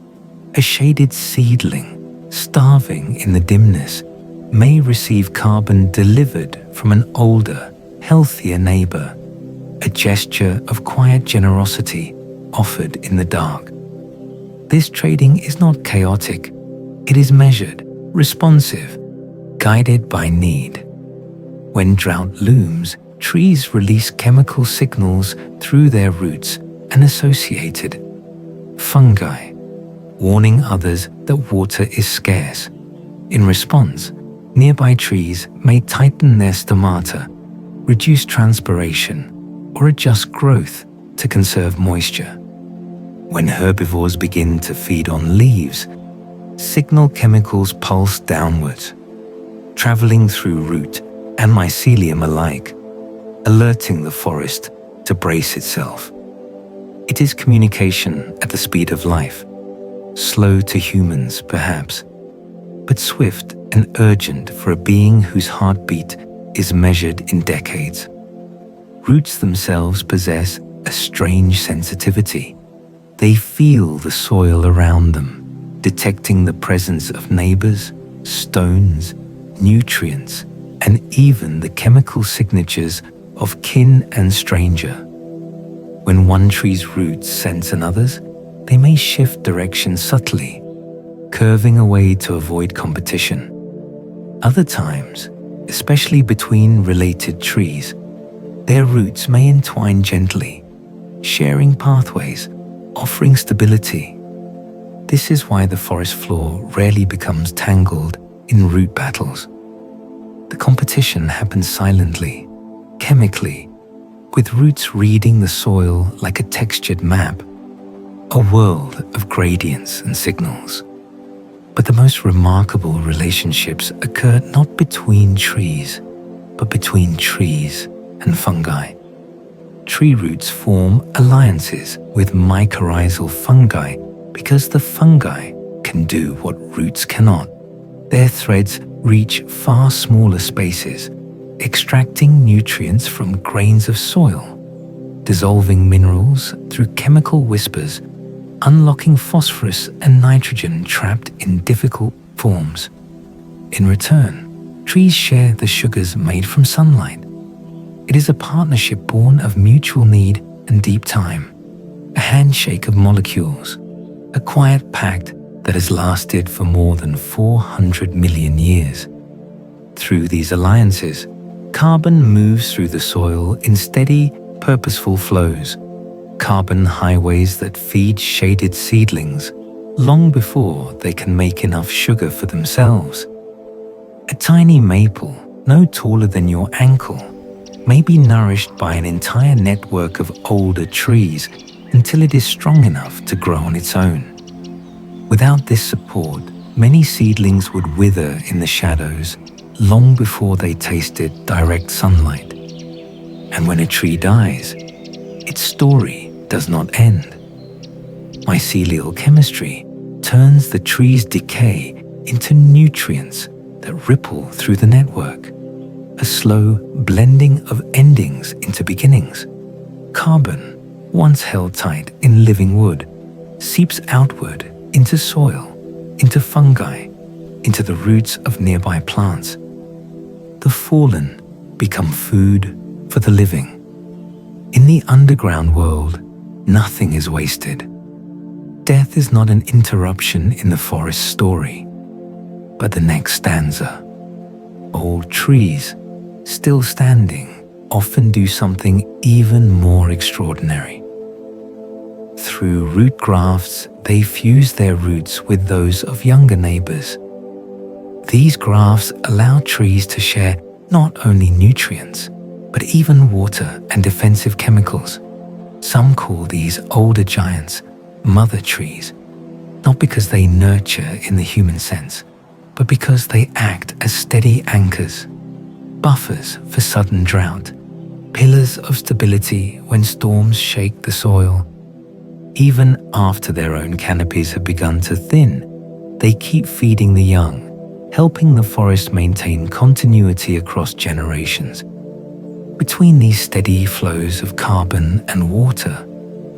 A shaded seedling, starving in the dimness, may receive carbon delivered from an older, healthier neighbor, a gesture of quiet generosity offered in the dark. This trading is not chaotic. It is measured, responsive, guided by need. When drought looms, trees release chemical signals through their roots and associated fungi, warning others that water is scarce. In response, nearby trees may tighten their stomata, reduce transpiration, or adjust growth to conserve moisture. When herbivores begin to feed on leaves, signal chemicals pulse downwards, traveling through root and mycelium alike, alerting the forest to brace itself. It is communication at the speed of life, slow to humans perhaps, but swift and urgent for a being whose heartbeat is measured in decades. Roots themselves possess a strange sensitivity. They feel the soil around them, detecting the presence of neighbors, stones, nutrients, and even the chemical signatures of kin and stranger. When one tree's roots sense another's, they may shift direction subtly, curving away to avoid competition. Other times, especially between related trees, their roots may entwine gently, sharing pathways, offering stability. This is why the forest floor rarely becomes tangled in root battles. The competition happens silently, chemically, with roots reading the soil like a textured map, a world of gradients and signals. But the most remarkable relationships occur not between trees, but between trees and fungi. Tree roots form alliances with mycorrhizal fungi because the fungi can do what roots cannot. Their threads reach far smaller spaces, extracting nutrients from grains of soil, dissolving minerals through chemical whispers, unlocking phosphorus and nitrogen trapped in difficult forms. In return, trees share the sugars made from sunlight. It is a partnership born of mutual need and deep time, a handshake of molecules, a quiet pact that has lasted for more than 400 million years. Through these alliances, carbon moves through the soil in steady, purposeful flows, carbon highways that feed shaded seedlings long before they can make enough sugar for themselves. A tiny maple, no taller than your ankle, may be nourished by an entire network of older trees until it is strong enough to grow on its own. Without this support, many seedlings would wither in the shadows long before they tasted direct sunlight. And when a tree dies, its story does not end. Mycelial chemistry turns the tree's decay into nutrients that ripple through the network, a slow blending of endings into beginnings. Carbon, once held tight in living wood, seeps outward into soil, into fungi, into the roots of nearby plants. The fallen become food for the living. In the underground world, nothing is wasted. Death is not an interruption in the forest story, but the next stanza. Old trees, still standing, often do something even more extraordinary. Through root grafts, they fuse their roots with those of younger neighbors. These grafts allow trees to share not only nutrients, but even water and defensive chemicals. Some call these older giants mother trees, not because they nurture in the human sense, but because they act as steady anchors, buffers for sudden drought, pillars of stability when storms shake the soil. Even after their own canopies have begun to thin, they keep feeding the young, helping the forest maintain continuity across generations. Between these steady flows of carbon and water,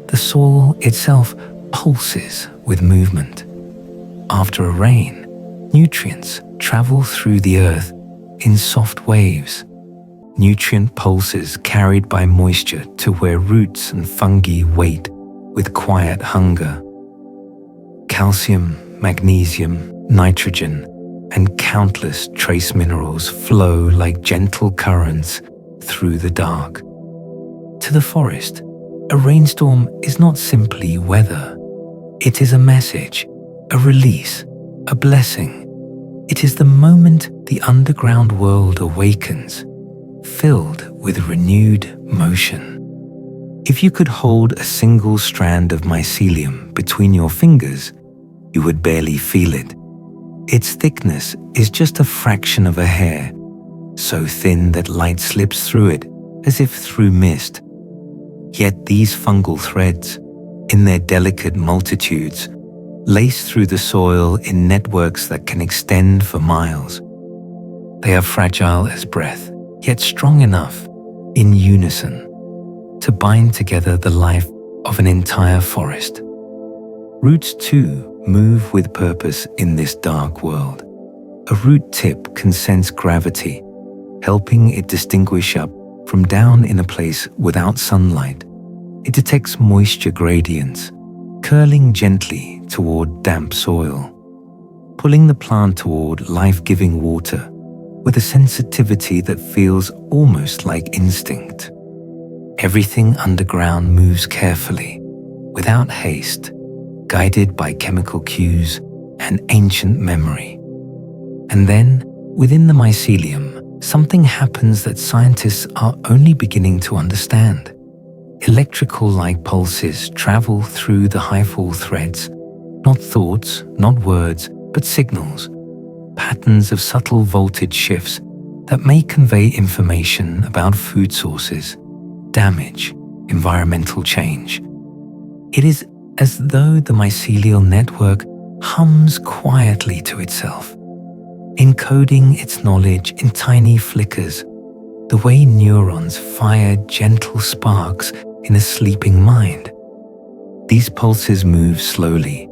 the soil itself pulses with movement. After a rain, nutrients travel through the earth in soft waves, nutrient pulses carried by moisture to where roots and fungi wait with quiet hunger. Calcium, magnesium, nitrogen, and countless trace minerals flow like gentle currents through the dark. To the forest, a rainstorm is not simply weather. It is a message, a release, a blessing. It is the moment the underground world awakens, filled with renewed motion. If you could hold a single strand of mycelium between your fingers, you would barely feel it. Its thickness is just a fraction of a hair, so thin that light slips through it as if through mist. Yet these fungal threads, in their delicate multitudes, lace through the soil in networks that can extend for miles. They are fragile as breath, yet strong enough, in unison, to bind together the life of an entire forest. Roots too move with purpose in this dark world. A root tip can sense gravity, helping it distinguish up from down in a place without sunlight. It detects moisture gradients, curling gently toward damp soil, pulling the plant toward life-giving water with a sensitivity that feels almost like instinct. Everything underground moves carefully, without haste, guided by chemical cues and ancient memory. And then, within the mycelium, something happens that scientists are only beginning to understand. Electrical-like pulses travel through the hyphal threads, not thoughts, not words, but signals, patterns of subtle voltage shifts that may convey information about food sources, damage, environmental change. It is as though the mycelial network hums quietly to itself, encoding its knowledge in tiny flickers, the way neurons fire gentle sparks in a sleeping mind. These pulses move slowly,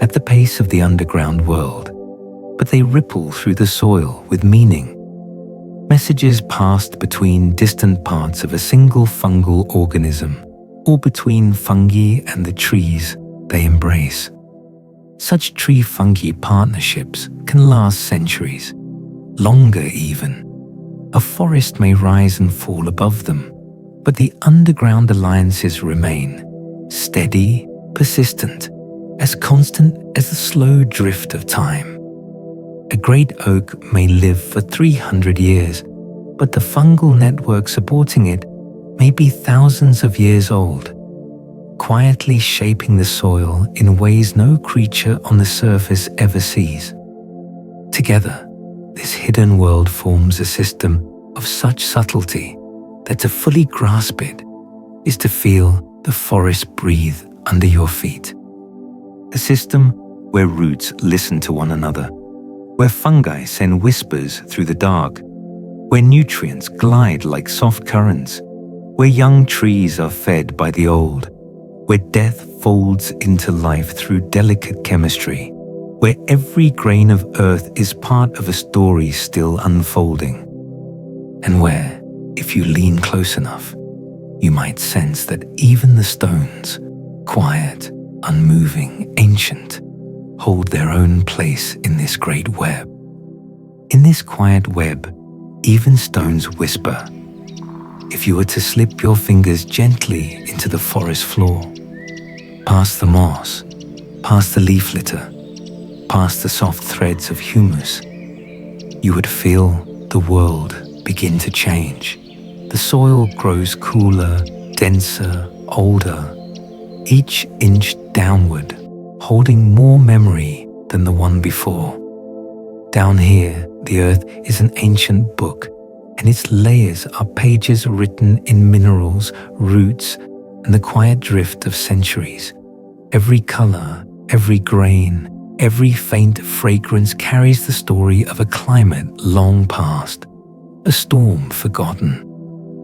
at the pace of the underground world, but they ripple through the soil with meaning. Messages passed between distant parts of a single fungal organism, or between fungi and the trees they embrace. Such tree-fungi partnerships can last centuries, longer even. A forest may rise and fall above them, but the underground alliances remain, steady, persistent, as constant as the slow drift of time. A great oak may live for 300 years, but the fungal network supporting it may be thousands of years old, quietly shaping the soil in ways no creature on the surface ever sees. Together, this hidden world forms a system of such subtlety that to fully grasp it is to feel the forest breathe under your feet. A system where roots listen to one another, where fungi send whispers through the dark, where nutrients glide like soft currents, where young trees are fed by the old, where death folds into life through delicate chemistry, where every grain of earth is part of a story still unfolding, and where, if you lean close enough, you might sense that even the stones, quiet, unmoving, ancient, hold their own place in this great web. In this quiet web, even stones whisper. If you were to slip your fingers gently into the forest floor, past the moss, past the leaf litter, past the soft threads of humus, you would feel the world begin to change. The soil grows cooler, denser, older, each inch downward, holding more memory than the one before. Down here, the earth is an ancient book, and its layers are pages written in minerals, roots, and the quiet drift of centuries. Every color, every grain, every faint fragrance carries the story of a climate long past, a storm forgotten,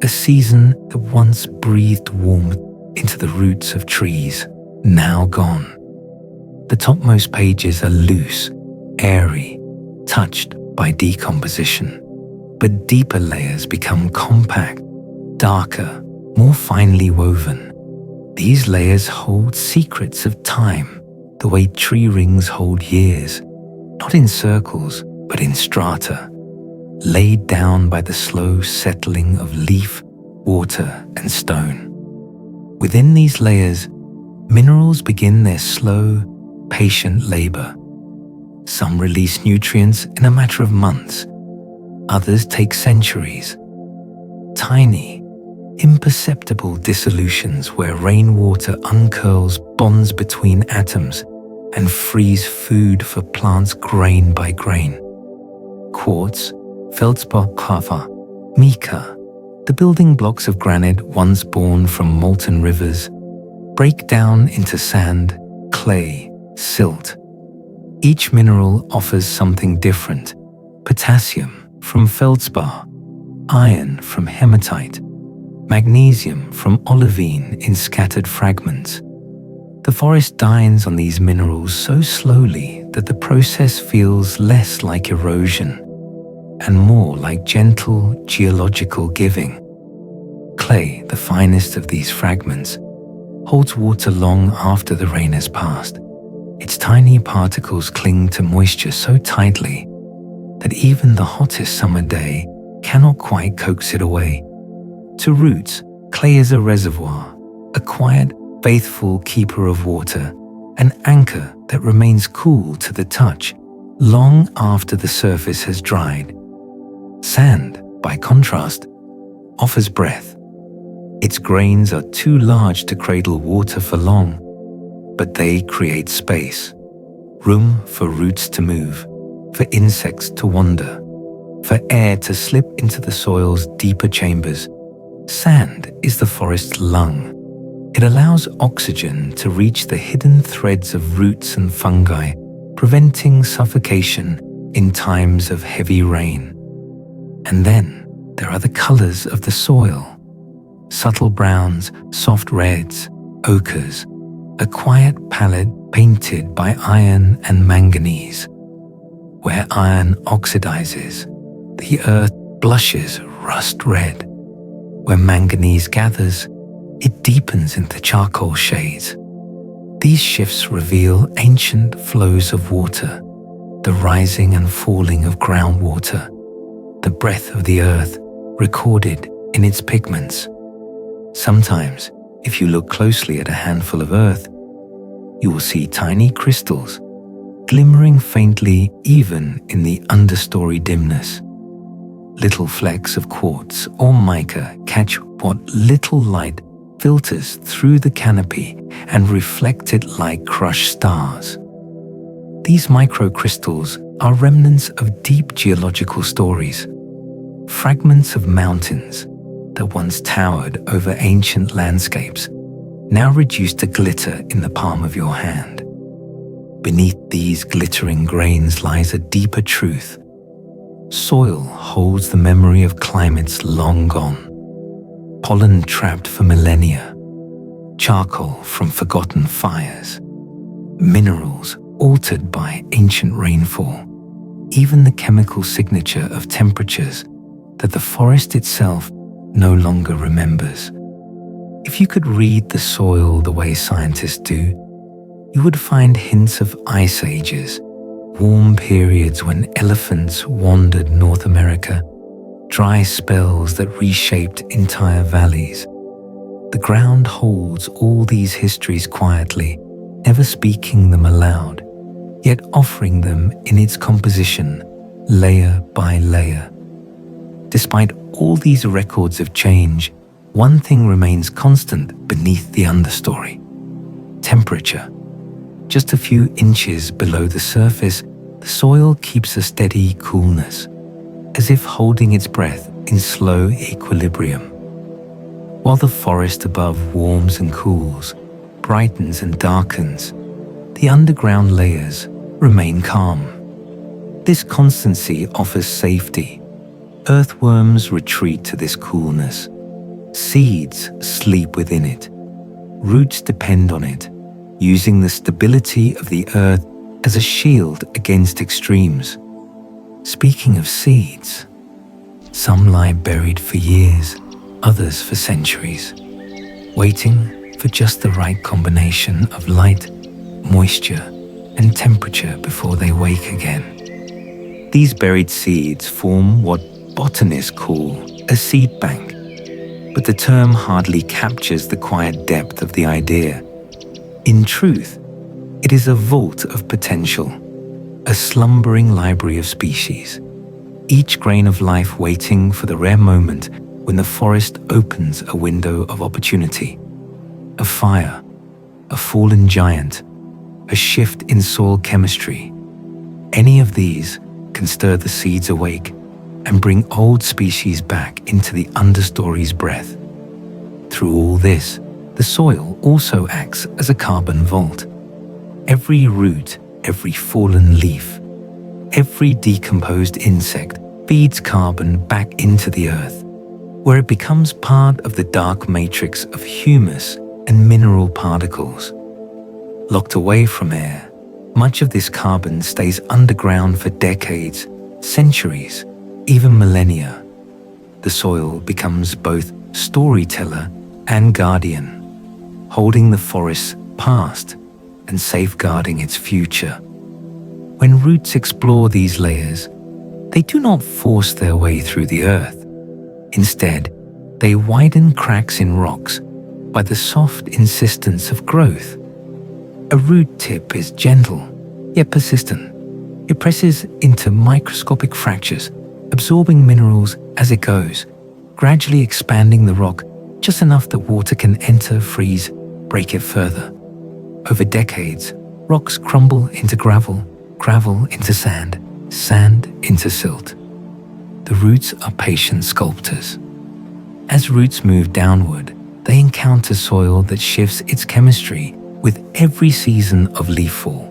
a season that once breathed warmth into the roots of trees, now gone. The topmost pages are loose, airy, touched by decomposition, but deeper layers become compact, darker, more finely woven. These layers hold secrets of time, the way tree rings hold years, not in circles, but in strata, laid down by the slow settling of leaf, water, and stone. Within these layers, minerals begin their slow, patient labor. Some release nutrients in a matter of months. Others take centuries. Tiny, imperceptible dissolutions where rainwater uncurls bonds between atoms and frees food for plants grain by grain. Quartz, feldspar, kava, mica, the building blocks of granite once born from molten rivers, break down into sand, clay, silt. Each mineral offers something different: potassium from feldspar, iron from hematite, magnesium from olivine in scattered fragments. The forest dines on these minerals so slowly that the process feels less like erosion and more like gentle geological giving. Clay, the finest of these fragments, holds water long after the rain has passed. Its tiny particles cling to moisture so tightly that even the hottest summer day cannot quite coax it away. To roots, clay is a reservoir, a quiet, faithful keeper of water, an anchor that remains cool to the touch long after the surface has dried. Sand, by contrast, offers breath. Its grains are too large to cradle water for long, but they create space, room for roots to move, for insects to wander, for air to slip into the soil's deeper chambers. Sand is the forest's lung. It allows oxygen to reach the hidden threads of roots and fungi, preventing suffocation in times of heavy rain. And then there are the colors of the soil: subtle browns, soft reds, ochres, a quiet palette painted by iron and manganese. Where iron oxidizes, the earth blushes rust red. Where manganese gathers, it deepens into charcoal shades. These shifts reveal ancient flows of water, the rising and falling of groundwater, the breath of the earth recorded in its pigments. Sometimes, if you look closely at a handful of earth, you will see tiny crystals, glimmering faintly even in the understory dimness. Little flecks of quartz or mica catch what little light filters through the canopy and reflect it like crushed stars. These microcrystals are remnants of deep geological stories, fragments of mountains that once towered over ancient landscapes, now reduced to glitter in the palm of your hand. Beneath these glittering grains lies a deeper truth. Soil holds the memory of climates long gone, pollen trapped for millennia, charcoal from forgotten fires, minerals altered by ancient rainfall, even the chemical signature of temperatures that the forest itself no longer remembers. If you could read the soil the way scientists do, you would find hints of ice ages, warm periods when elephants wandered North America, dry spells that reshaped entire valleys. The ground holds all these histories quietly, never speaking them aloud, yet offering them in its composition, layer by layer. Despite all these records of change, one thing remains constant beneath the understory: temperature. Just a few inches below the surface, the soil keeps a steady coolness, as if holding its breath in slow equilibrium. While the forest above warms and cools, brightens and darkens, the underground layers remain calm. This constancy offers safety. Earthworms retreat to this coolness. Seeds sleep within it. Roots depend on it, using the stability of the earth as a shield against extremes. Speaking of seeds, some lie buried for years, others for centuries, waiting for just the right combination of light, moisture, and temperature before they wake again. These buried seeds form what botanists call a seed bank, but the term hardly captures the quiet depth of the idea. In truth, it is a vault of potential, a slumbering library of species, each grain of life waiting for the rare moment when the forest opens a window of opportunity. A fire, a fallen giant, a shift in soil chemistry. Any of these can stir the seeds awake and bring old species back into the understory's breath. Through all this, the soil also acts as a carbon vault. Every root, every fallen leaf, every decomposed insect feeds carbon back into the earth, where it becomes part of the dark matrix of humus and mineral particles. Locked away from air, much of this carbon stays underground for decades, centuries, even millennia. The soil becomes both storyteller and guardian, holding the forest's past and safeguarding its future. When roots explore these layers, they do not force their way through the earth. Instead, they widen cracks in rocks by the soft insistence of growth. A root tip is gentle, yet persistent. It presses into microscopic fractures, absorbing minerals as it goes, gradually expanding the rock just enough that water can enter, freeze, break it further. Over decades, rocks crumble into gravel, gravel into sand, sand into silt. The roots are patient sculptors. As roots move downward, they encounter soil that shifts its chemistry with every season of leaf fall.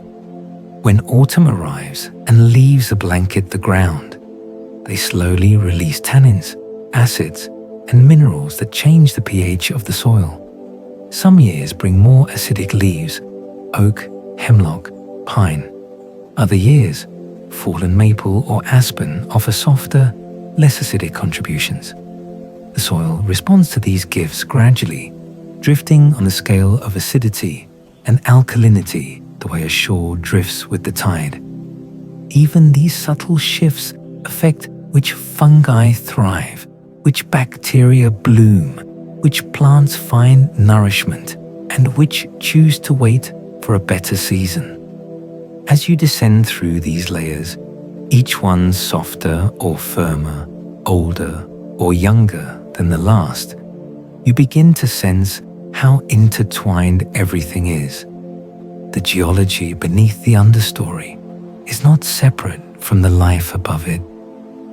When autumn arrives and leaves blanket the ground, they slowly release tannins, acids, and minerals that change the pH of the soil. Some years bring more acidic leaves, oak, hemlock, pine. Other years, fallen maple or aspen offer softer, less acidic contributions. The soil responds to these gifts gradually, drifting on the scale of acidity and alkalinity the way a shore drifts with the tide. Even these subtle shifts affect which fungi thrive, which bacteria bloom, which plants find nourishment, and which choose to wait for a better season. As you descend through these layers, each one softer or firmer, older or younger than the last, you begin to sense how intertwined everything is. The geology beneath the understory is not separate from the life above it.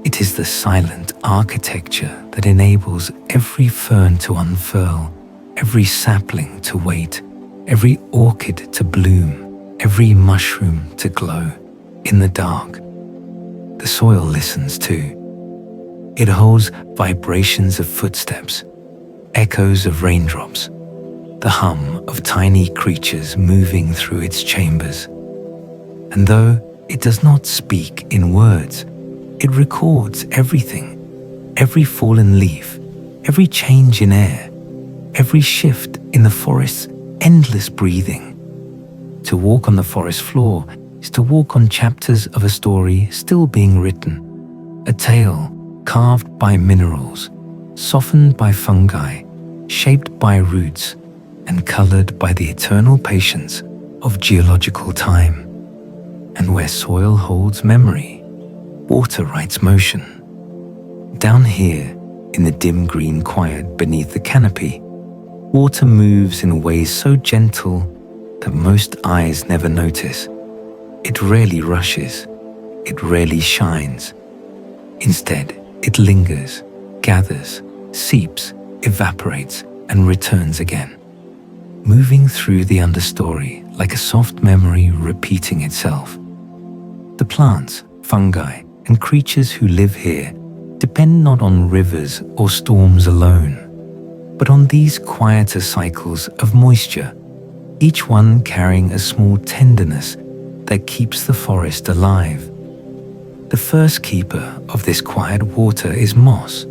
It is the silent architecture that enables every fern to unfurl, every sapling to wait, every orchid to bloom, every mushroom to glow in the dark. The soil listens too. It holds vibrations of footsteps, echoes of raindrops, the hum of tiny creatures moving through its chambers. And though it does not speak in words, it records everything, every fallen leaf, every change in air, every shift in the forest's endless breathing. To walk on the forest floor is to walk on chapters of a story still being written, a tale carved by minerals, softened by fungi, shaped by roots, and colored by the eternal patience of geological time. And where soil holds memory, water writes motion. Down here, in the dim green quiet beneath the canopy, water moves in ways so gentle that most eyes never notice. It rarely rushes, it rarely shines. Instead, it lingers, gathers, seeps, evaporates, and returns again, moving through the understory like a soft memory repeating itself. The plants, fungi, and creatures who live here depend not on rivers or storms alone, but on these quieter cycles of moisture, each one carrying a small tenderness that keeps the forest alive. The first keeper of this quiet water is moss,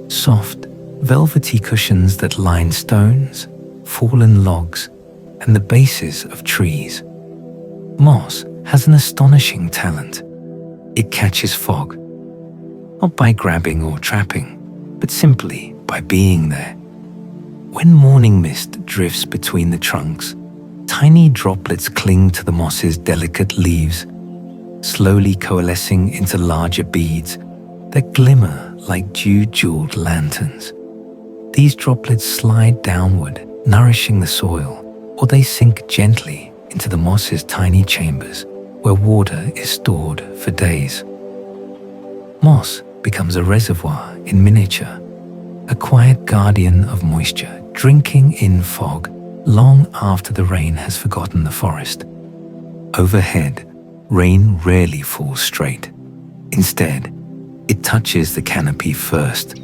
soft, velvety cushions that line stones, fallen logs, and the bases of trees. Moss has an astonishing talent. it catches fog, not by grabbing or trapping, but simply by being there. When morning mist drifts between the trunks, tiny droplets cling to the moss's delicate leaves, slowly coalescing into larger beads that glimmer like dew-jeweled lanterns. These droplets slide downward, nourishing the soil, or they sink gently into the moss's tiny chambers where water is stored for days. Moss becomes a reservoir in miniature, a quiet guardian of moisture, drinking in fog long after the rain has forgotten the forest. Overhead, rain rarely falls straight. Instead, it touches the canopy first,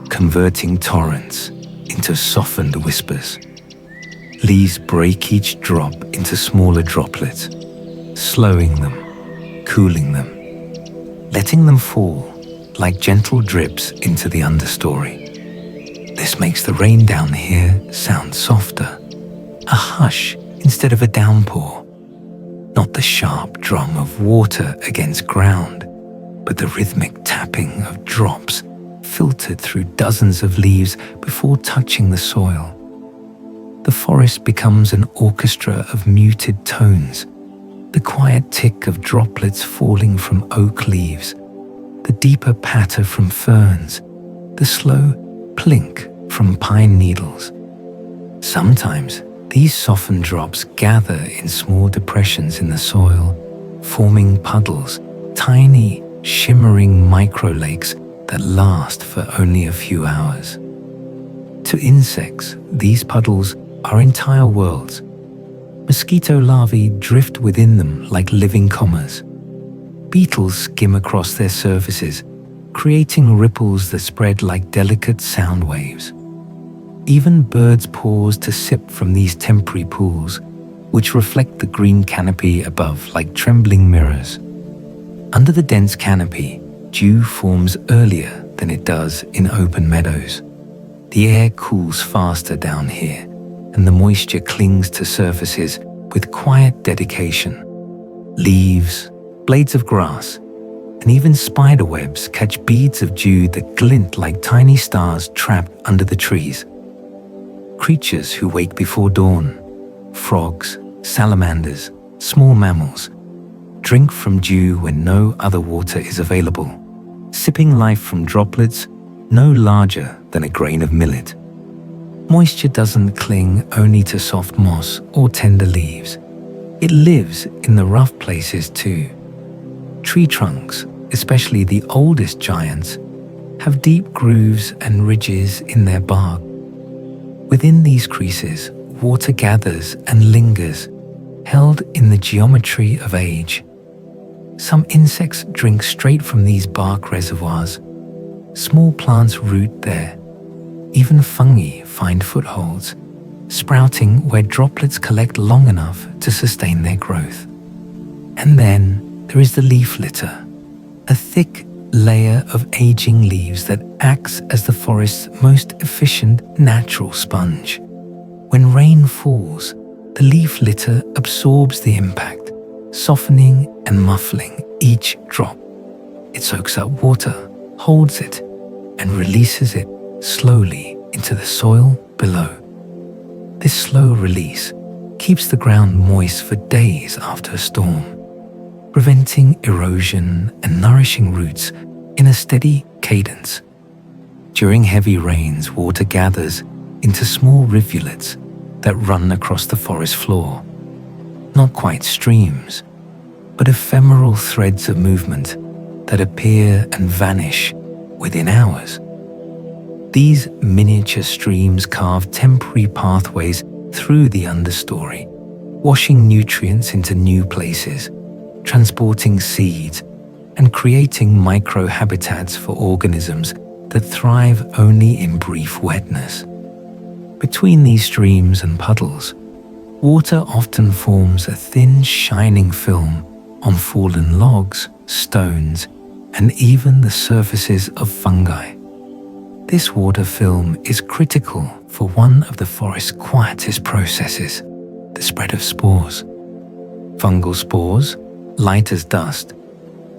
converting torrents into softened whispers. Leaves break each drop into smaller droplets, slowing them, cooling them, letting them fall like gentle drips into the understory. This makes the rain down here sound softer, a hush instead of a downpour. Not the sharp drum of water against ground, but the rhythmic tapping of drops filtered through dozens of leaves before touching the soil. The forest becomes an orchestra of muted tones, the quiet tick of droplets falling from oak leaves, the deeper patter from ferns, the slow plink from pine needles. Sometimes these softened drops gather in small depressions in the soil, forming puddles, tiny, shimmering micro-lakes that last for only a few hours. To insects, these puddles are entire worlds. Mosquito larvae drift within them like living commas. Beetles skim across their surfaces, creating ripples that spread like delicate sound waves. Even birds pause to sip from these temporary pools, which reflect the green canopy above like trembling mirrors. Under the dense canopy, dew forms earlier than it does in open meadows. The air cools faster down here, and the moisture clings to surfaces with quiet dedication. Leaves, blades of grass, and even spider webs catch beads of dew that glint like tiny stars trapped under the trees. Creatures who wake before dawn, frogs, salamanders, small mammals, drink from dew when no other water is available, sipping life from droplets no larger than a grain of millet. Moisture doesn't cling only to soft moss or tender leaves. It lives in the rough places too. Tree trunks, especially the oldest giants, have deep grooves and ridges in their bark. Within these creases, water gathers and lingers, held in the geometry of age. Some insects drink straight from these bark reservoirs. Small plants root there. Even fungi find footholds, sprouting where droplets collect long enough to sustain their growth. And then there is the leaf litter, a thick layer of aging leaves that acts as the forest's most efficient natural sponge. When rain falls, the leaf litter absorbs the impact, softening and muffling each drop. It soaks up water, holds it, and releases it slowly into the soil below. This slow release keeps the ground moist for days after a storm, preventing erosion and nourishing roots in a steady cadence. During heavy rains, water gathers into small rivulets that run across the forest floor. Not quite streams, but ephemeral threads of movement that appear and vanish within hours. These miniature streams carve temporary pathways through the understory, washing nutrients into new places, transporting seeds, and creating microhabitats for organisms that thrive only in brief wetness. Between these streams and puddles, water often forms a thin, shining film on fallen logs, stones, and even the surfaces of fungi. This water film is critical for one of the forest's quietest processes, the spread of spores. Fungal spores, light as dust,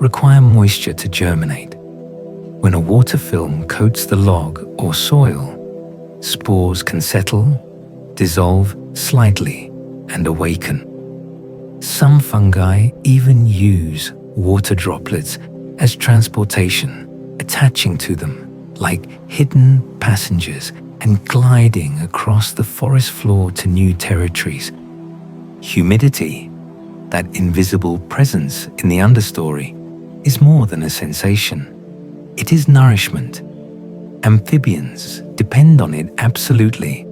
require moisture to germinate. When a water film coats the log or soil, spores can settle, dissolve slightly, and awaken. Some fungi even use water droplets as transportation, attaching to them like hidden passengers and gliding across the forest floor to new territories. Humidity, that invisible presence in the understory, is more than a sensation. It is nourishment. Amphibians depend on it absolutely.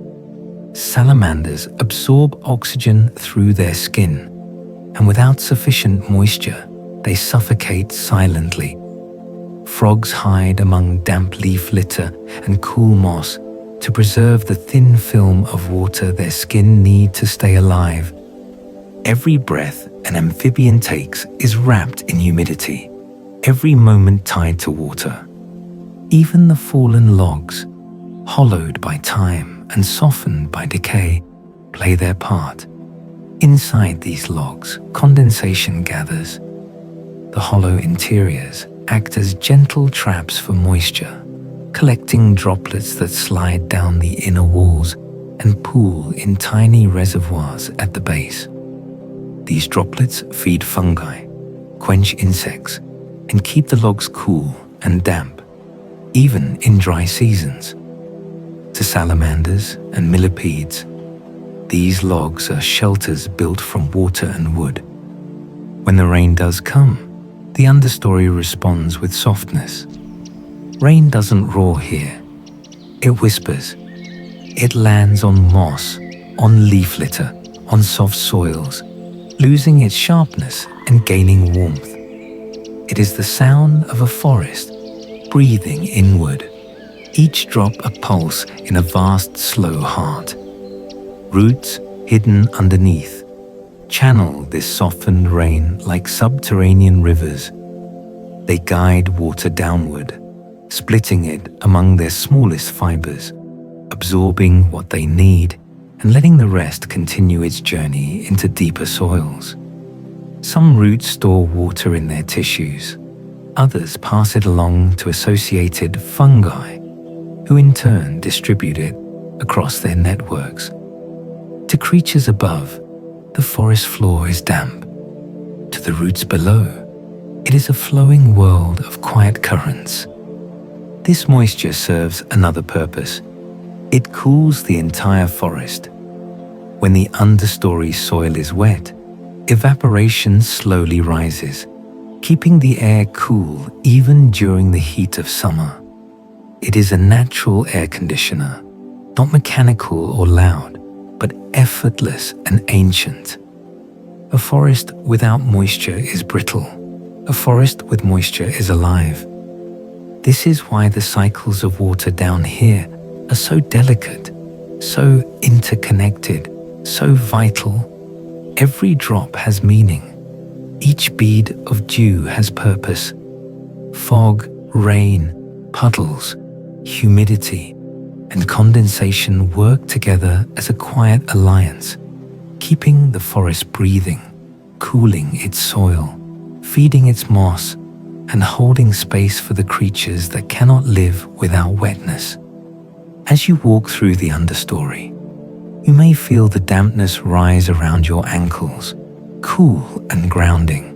Salamanders absorb oxygen through their skin, and without sufficient moisture, they suffocate silently. Frogs hide among damp leaf litter and cool moss to preserve the thin film of water their skin need to stay alive. Every breath an amphibian takes is wrapped in humidity, every moment tied to water. Even the fallen logs, hollowed by time and softened by decay, play their part. Inside these logs, condensation gathers. The hollow interiors act as gentle traps for moisture, collecting droplets that slide down the inner walls and pool in tiny reservoirs at the base. These droplets feed fungi, quench insects, and keep the logs cool and damp, even in dry seasons. To salamanders and millipedes, these logs are shelters built from water and wood. When the rain does come, the understory responds with softness. Rain doesn't roar here. It whispers. It lands on moss, on leaf litter, on soft soils, losing its sharpness and gaining warmth. It is the sound of a forest breathing inward, each drop a pulse in a vast, slow heart. Roots hidden underneath channel this softened rain like subterranean rivers. They guide water downward, splitting it among their smallest fibers, absorbing what they need and letting the rest continue its journey into deeper soils. Some roots store water in their tissues. Others pass it along to associated fungi, who in turn distribute it across their networks. To creatures above, the forest floor is damp. To the roots below, it is a flowing world of quiet currents. This moisture serves another purpose. It cools the entire forest. When the understory soil is wet, evaporation slowly rises, keeping the air cool even during the heat of summer. It is a natural air conditioner, not mechanical or loud, but effortless and ancient. A forest without moisture is brittle. A forest with moisture is alive. This is why the cycles of water down here are so delicate, so interconnected, so vital. Every drop has meaning. Each bead of dew has purpose. Fog, rain, puddles, humidity, and condensation work together as a quiet alliance, keeping the forest breathing, cooling its soil, feeding its moss, and holding space for the creatures that cannot live without wetness. As you walk through the understory, you may feel the dampness rise around your ankles, cool and grounding.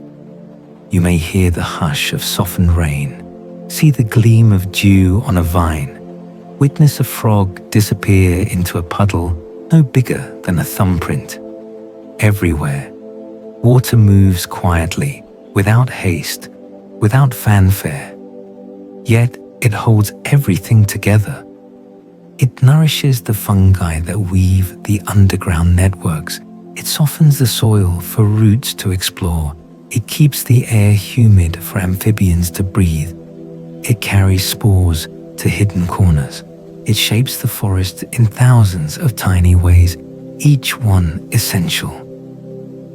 You may hear the hush of softened rain, see the gleam of dew on a vine, witness a frog disappear into a puddle no bigger than a thumbprint. Everywhere, water moves quietly, without haste, without fanfare. Yet it holds everything together. It nourishes the fungi that weave the underground networks. It softens the soil for roots to explore. It keeps the air humid for amphibians to breathe. It carries spores to hidden corners. It shapes the forest in thousands of tiny ways, each one essential.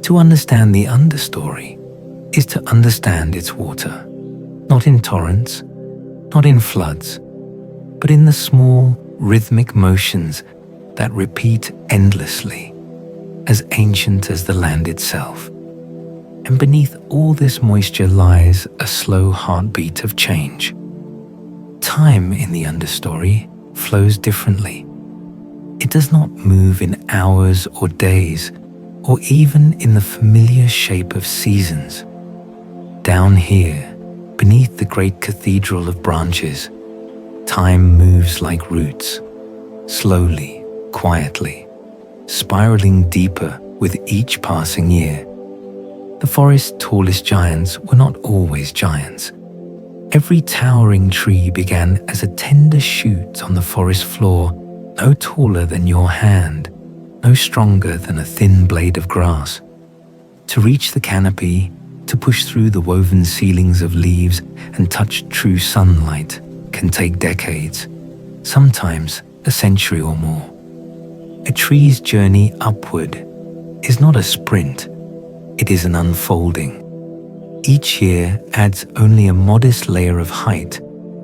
To understand the understory is to understand its water, not in torrents, not in floods, but in the small, rhythmic motions that repeat endlessly, as ancient as the land itself. And beneath all this moisture lies a slow heartbeat of change. Time in the understory flows differently. It does not move in hours or days, or even in the familiar shape of seasons. Down here, beneath the great cathedral of branches, time moves like roots, slowly, quietly, spiraling deeper with each passing year. The forest's tallest giants were not always giants. Every towering tree began as a tender shoot on the forest floor, no taller than your hand, no stronger than a thin blade of grass. To reach the canopy, to push through the woven ceilings of leaves and touch true sunlight can take decades, sometimes a century or more. A tree's journey upward is not a sprint, it is an unfolding. Each year adds only a modest layer of height,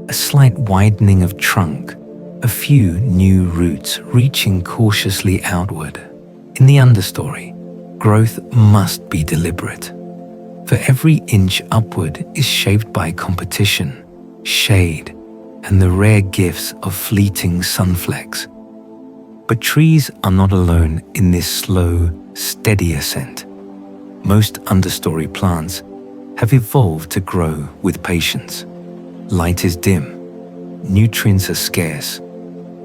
a slight widening of trunk, a few new roots reaching cautiously outward. In the understory, growth must be deliberate. For every inch upward is shaped by competition, shade, and the rare gifts of fleeting sunflecks. But trees are not alone in this slow, steady ascent. Most understory plants have evolved to grow with patience. Light is dim, nutrients are scarce,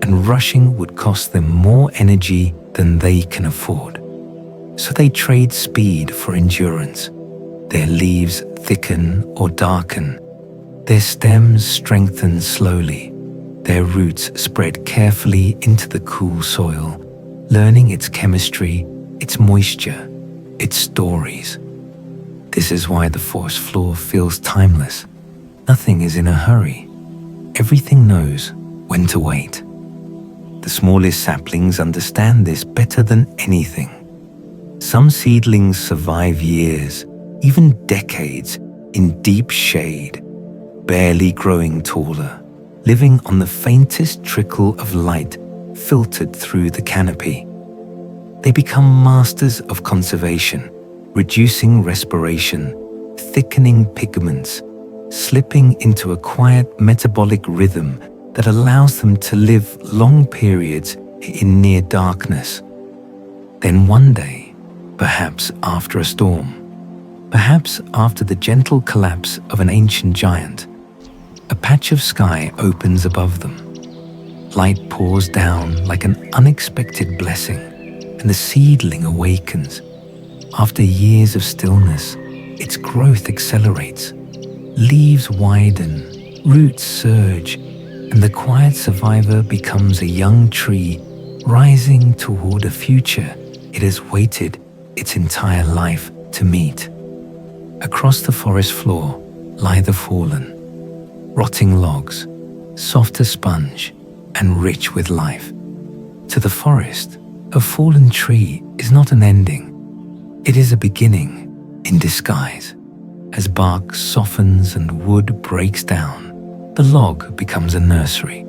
and rushing would cost them more energy than they can afford. So they trade speed for endurance. Their leaves thicken or darken. Their stems strengthen slowly. Their roots spread carefully into the cool soil, learning its chemistry, its moisture, its stories. This is why the forest floor feels timeless. Nothing is in a hurry. Everything knows when to wait. The smallest saplings understand this better than anything. Some seedlings survive years, even decades, in deep shade, barely growing taller, living on the faintest trickle of light filtered through the canopy. They become masters of conservation, reducing respiration, thickening pigments, slipping into a quiet metabolic rhythm that allows them to live long periods in near darkness. Then one day, perhaps after a storm, perhaps after the gentle collapse of an ancient giant, a patch of sky opens above them. Light pours down like an unexpected blessing, and the seedling awakens. After years of stillness, its growth accelerates. Leaves widen, roots surge, and the quiet survivor becomes a young tree rising toward a future it has waited its entire life to meet. Across the forest floor lie the fallen, rotting logs, soft as sponge and rich with life. To the forest, a fallen tree is not an ending. It is a beginning in disguise. As bark softens and wood breaks down, the log becomes a nursery.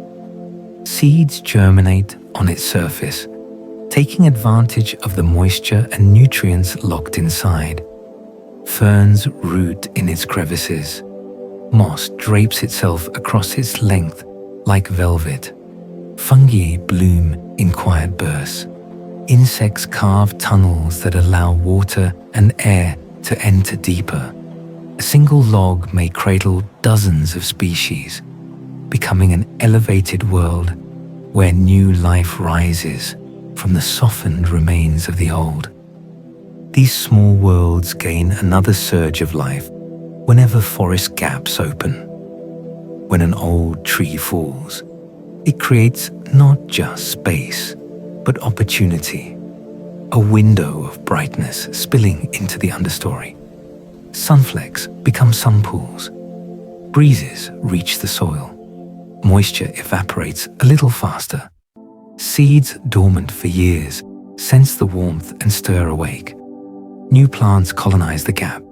Seeds germinate on its surface, taking advantage of the moisture and nutrients locked inside. Ferns root in its crevices. Moss drapes itself across its length like velvet. Fungi bloom in quiet bursts. Insects carve tunnels that allow water and air to enter deeper. A single log may cradle dozens of species, becoming an elevated world where new life rises from the softened remains of the old. These small worlds gain another surge of life whenever forest gaps open. When an old tree falls, it creates not just space, but opportunity, a window of brightness spilling into the understory. Sunflecks become sunpools. Breezes reach the soil. Moisture evaporates a little faster. Seeds dormant for years sense the warmth and stir awake. New plants colonize the gap,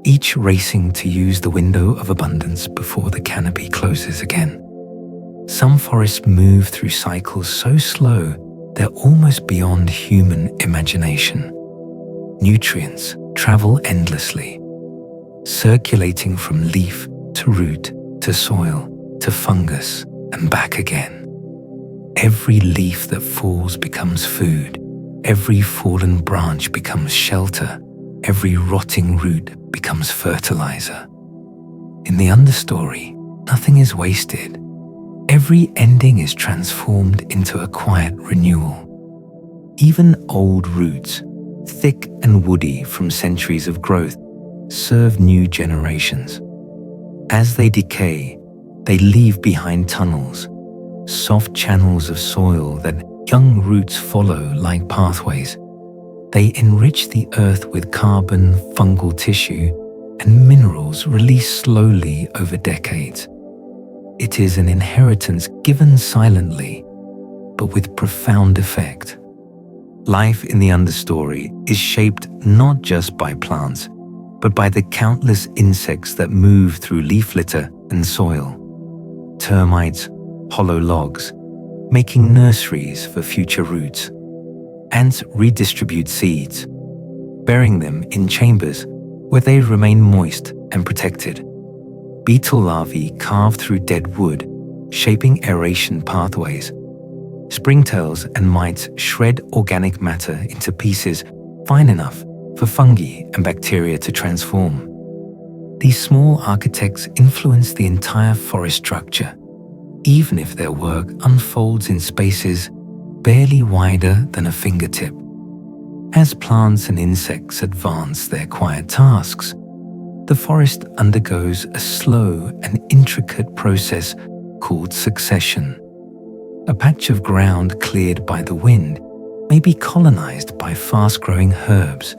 each racing to use the window of abundance before the canopy closes again. Some forests move through cycles so slow they're almost beyond human imagination. Nutrients travel endlessly, circulating from leaf to root to soil to fungus and back again. Every leaf that falls becomes food. Every fallen branch becomes shelter. Every rotting root becomes fertilizer. In the understory, nothing is wasted. Every ending is transformed into a quiet renewal. Even old roots, thick and woody from centuries of growth, serve new generations. As they decay, they leave behind tunnels, soft channels of soil that young roots follow like pathways. They enrich the earth with carbon, fungal tissue, and minerals released slowly over decades. It is an inheritance given silently, but with profound effect. Life in the understory is shaped not just by plants, but by the countless insects that move through leaf litter and soil. Termites, hollow logs, making nurseries for future roots. Ants redistribute seeds, burying them in chambers where they remain moist and protected. Beetle larvae carve through dead wood, shaping aeration pathways. Springtails and mites shred organic matter into pieces fine enough for fungi and bacteria to transform. These small architects influence the entire forest structure, even if their work unfolds in spaces barely wider than a fingertip. As plants and insects advance their quiet tasks, the forest undergoes a slow and intricate process called succession. A patch of ground cleared by the wind may be colonized by fast-growing herbs,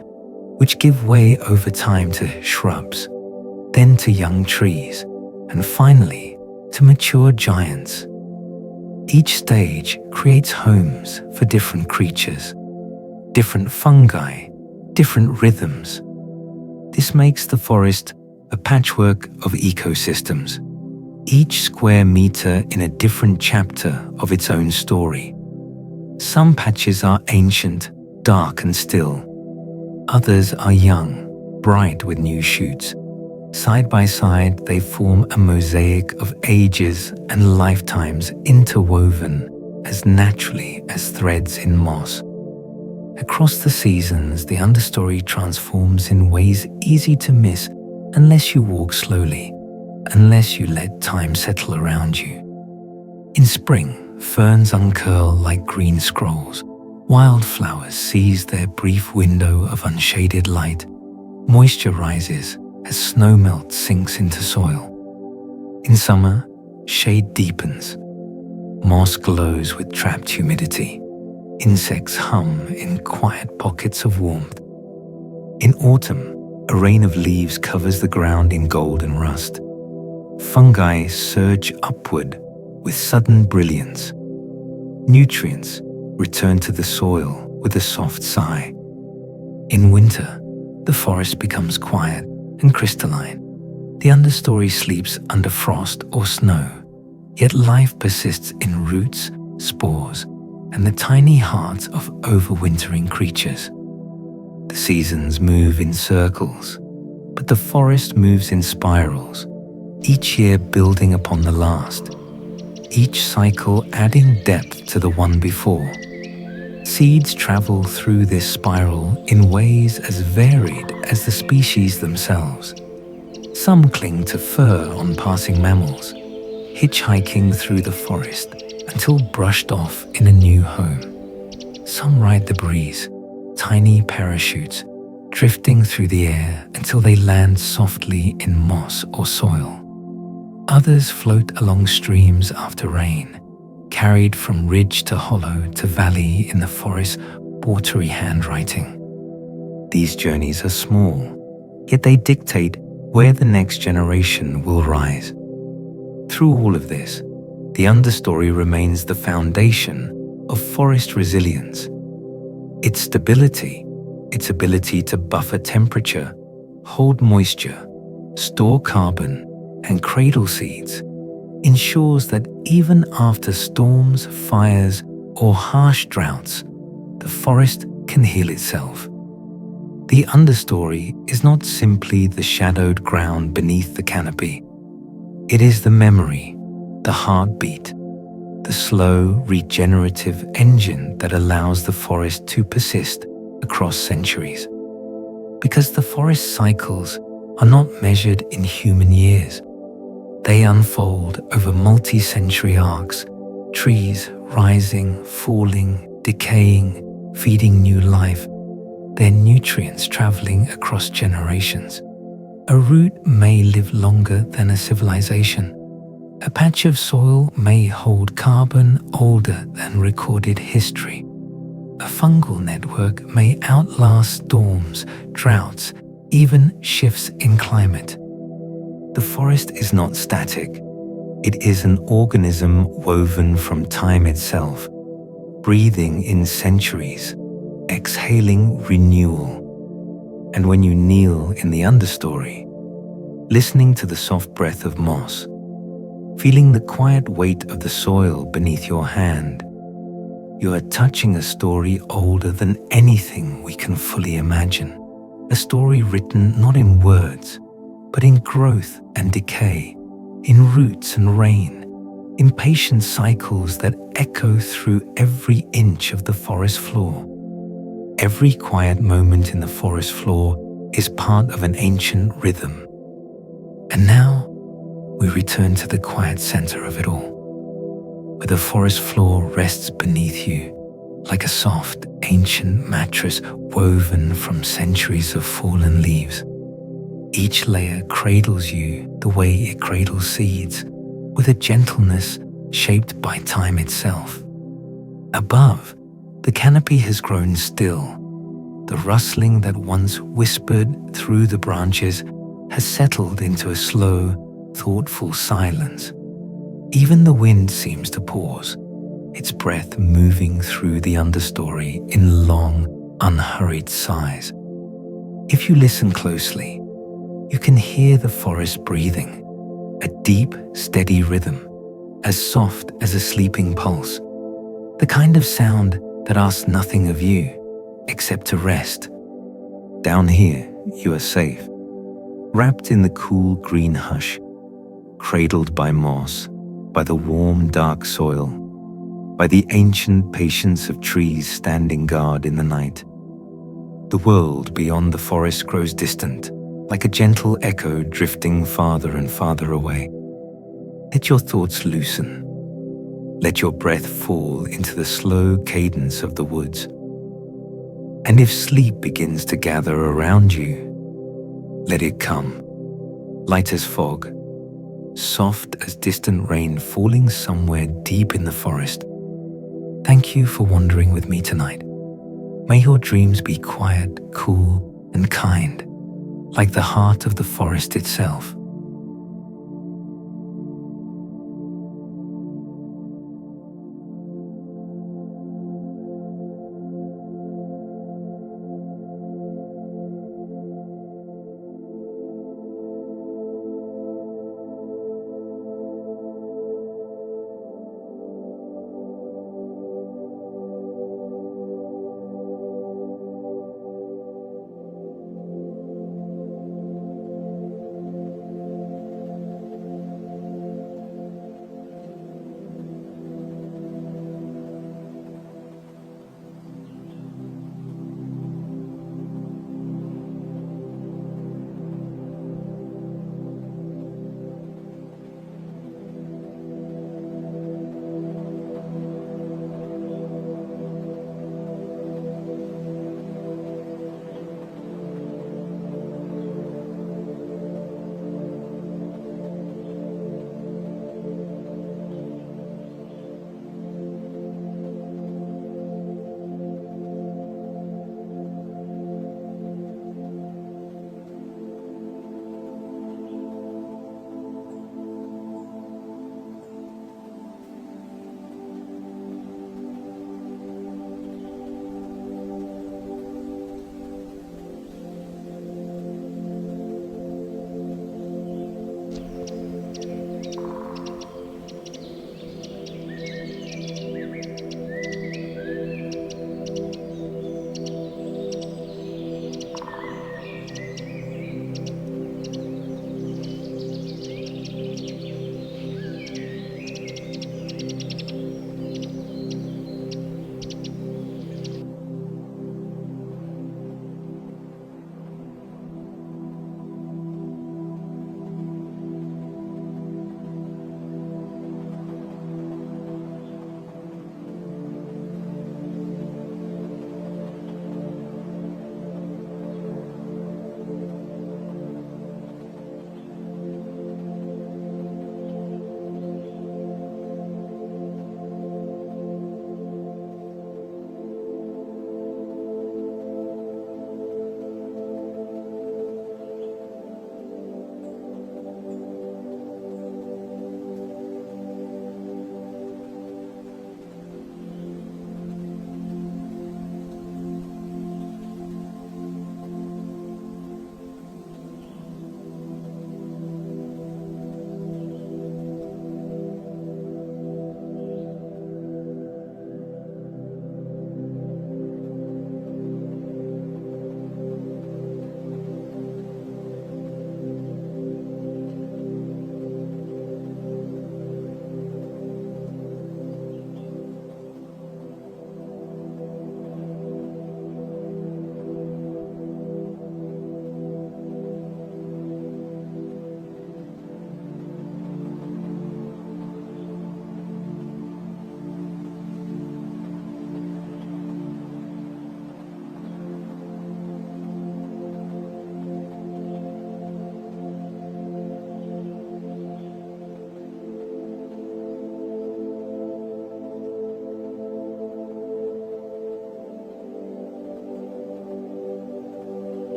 which give way over time to shrubs, then to young trees, and finally to mature giants. Each stage creates homes for different creatures, different fungi, different rhythms. This makes the forest a patchwork of ecosystems, each square meter in a different chapter of its own story. Some patches are ancient, dark and still. Others are young, bright with new shoots. Side by side, they form a mosaic of ages and lifetimes interwoven as naturally as threads in moss. Across the seasons, the understory transforms in ways easy to miss unless you walk slowly, unless you let time settle around you. In spring, ferns uncurl like green scrolls. Wildflowers seize their brief window of unshaded light. Moisture rises as snow melt sinks into soil. In summer, shade deepens. Moss glows with trapped humidity. Insects hum in quiet pockets of warmth. In autumn, a rain of leaves covers the ground in gold and rust. Fungi surge upward with sudden brilliance. Nutrients return to the soil with a soft sigh. In winter, the forest becomes quiet and crystalline. The understory sleeps under frost or snow, yet life persists in roots, spores, and the tiny hearts of overwintering creatures. The seasons move in circles, but the forest moves in spirals, each year building upon the last, each cycle adding depth to the one before. Seeds travel through this spiral in ways as varied as the species themselves. Some cling to fur on passing mammals, hitchhiking through the forest until brushed off in a new home. Some ride the breeze, tiny parachutes, drifting through the air until they land softly in moss or soil. Others float along streams after rain, carried from ridge to hollow to valley in the forest's watery handwriting. These journeys are small, yet they dictate where the next generation will rise. Through all of this, the understory remains the foundation of forest resilience. Its stability, its ability to buffer temperature, hold moisture, store carbon, and cradle seeds, ensures that even after storms, fires, or harsh droughts, the forest can heal itself. The understory is not simply the shadowed ground beneath the canopy. It is the memory, the heartbeat, the slow, regenerative engine that allows the forest to persist across centuries. Because the forest cycles are not measured in human years. They unfold over multi-century arcs, trees rising, falling, decaying, feeding new life, their nutrients traveling across generations. A root may live longer than a civilization. A patch of soil may hold carbon older than recorded history. A fungal network may outlast storms, droughts, even shifts in climate. The forest is not static. It is an organism woven from time itself, breathing in centuries, exhaling renewal. And when you kneel in the understory, listening to the soft breath of moss, feeling the quiet weight of the soil beneath your hand, you are touching a story older than anything we can fully imagine. A story written not in words, but in growth and decay, in roots and rain, in patient cycles that echo through every inch of the forest floor. Every quiet moment in the forest floor is part of an ancient rhythm. And now, we return to the quiet center of it all, where the forest floor rests beneath you like a soft, ancient mattress woven from centuries of fallen leaves. Each layer cradles you the way it cradles seeds, with a gentleness shaped by time itself. Above, the canopy has grown still. The rustling that once whispered through the branches has settled into a slow, thoughtful silence. Even the wind seems to pause, its breath moving through the understory in long, unhurried sighs. If you listen closely, you can hear the forest breathing, a deep, steady rhythm, as soft as a sleeping pulse, the kind of sound that asks nothing of you except to rest. Down here, you are safe, wrapped in the cool green hush, cradled by moss, by the warm dark soil, by the ancient patience of trees standing guard in the night. The world beyond the forest grows distant, like a gentle echo drifting farther and farther away. Let your thoughts loosen. Let your breath fall into the slow cadence of the woods. And if sleep begins to gather around you, let it come, light as fog, soft as distant rain falling somewhere deep in the forest. Thank you for wandering with me tonight. May your dreams be quiet, cool, and kind, like the heart of the forest itself.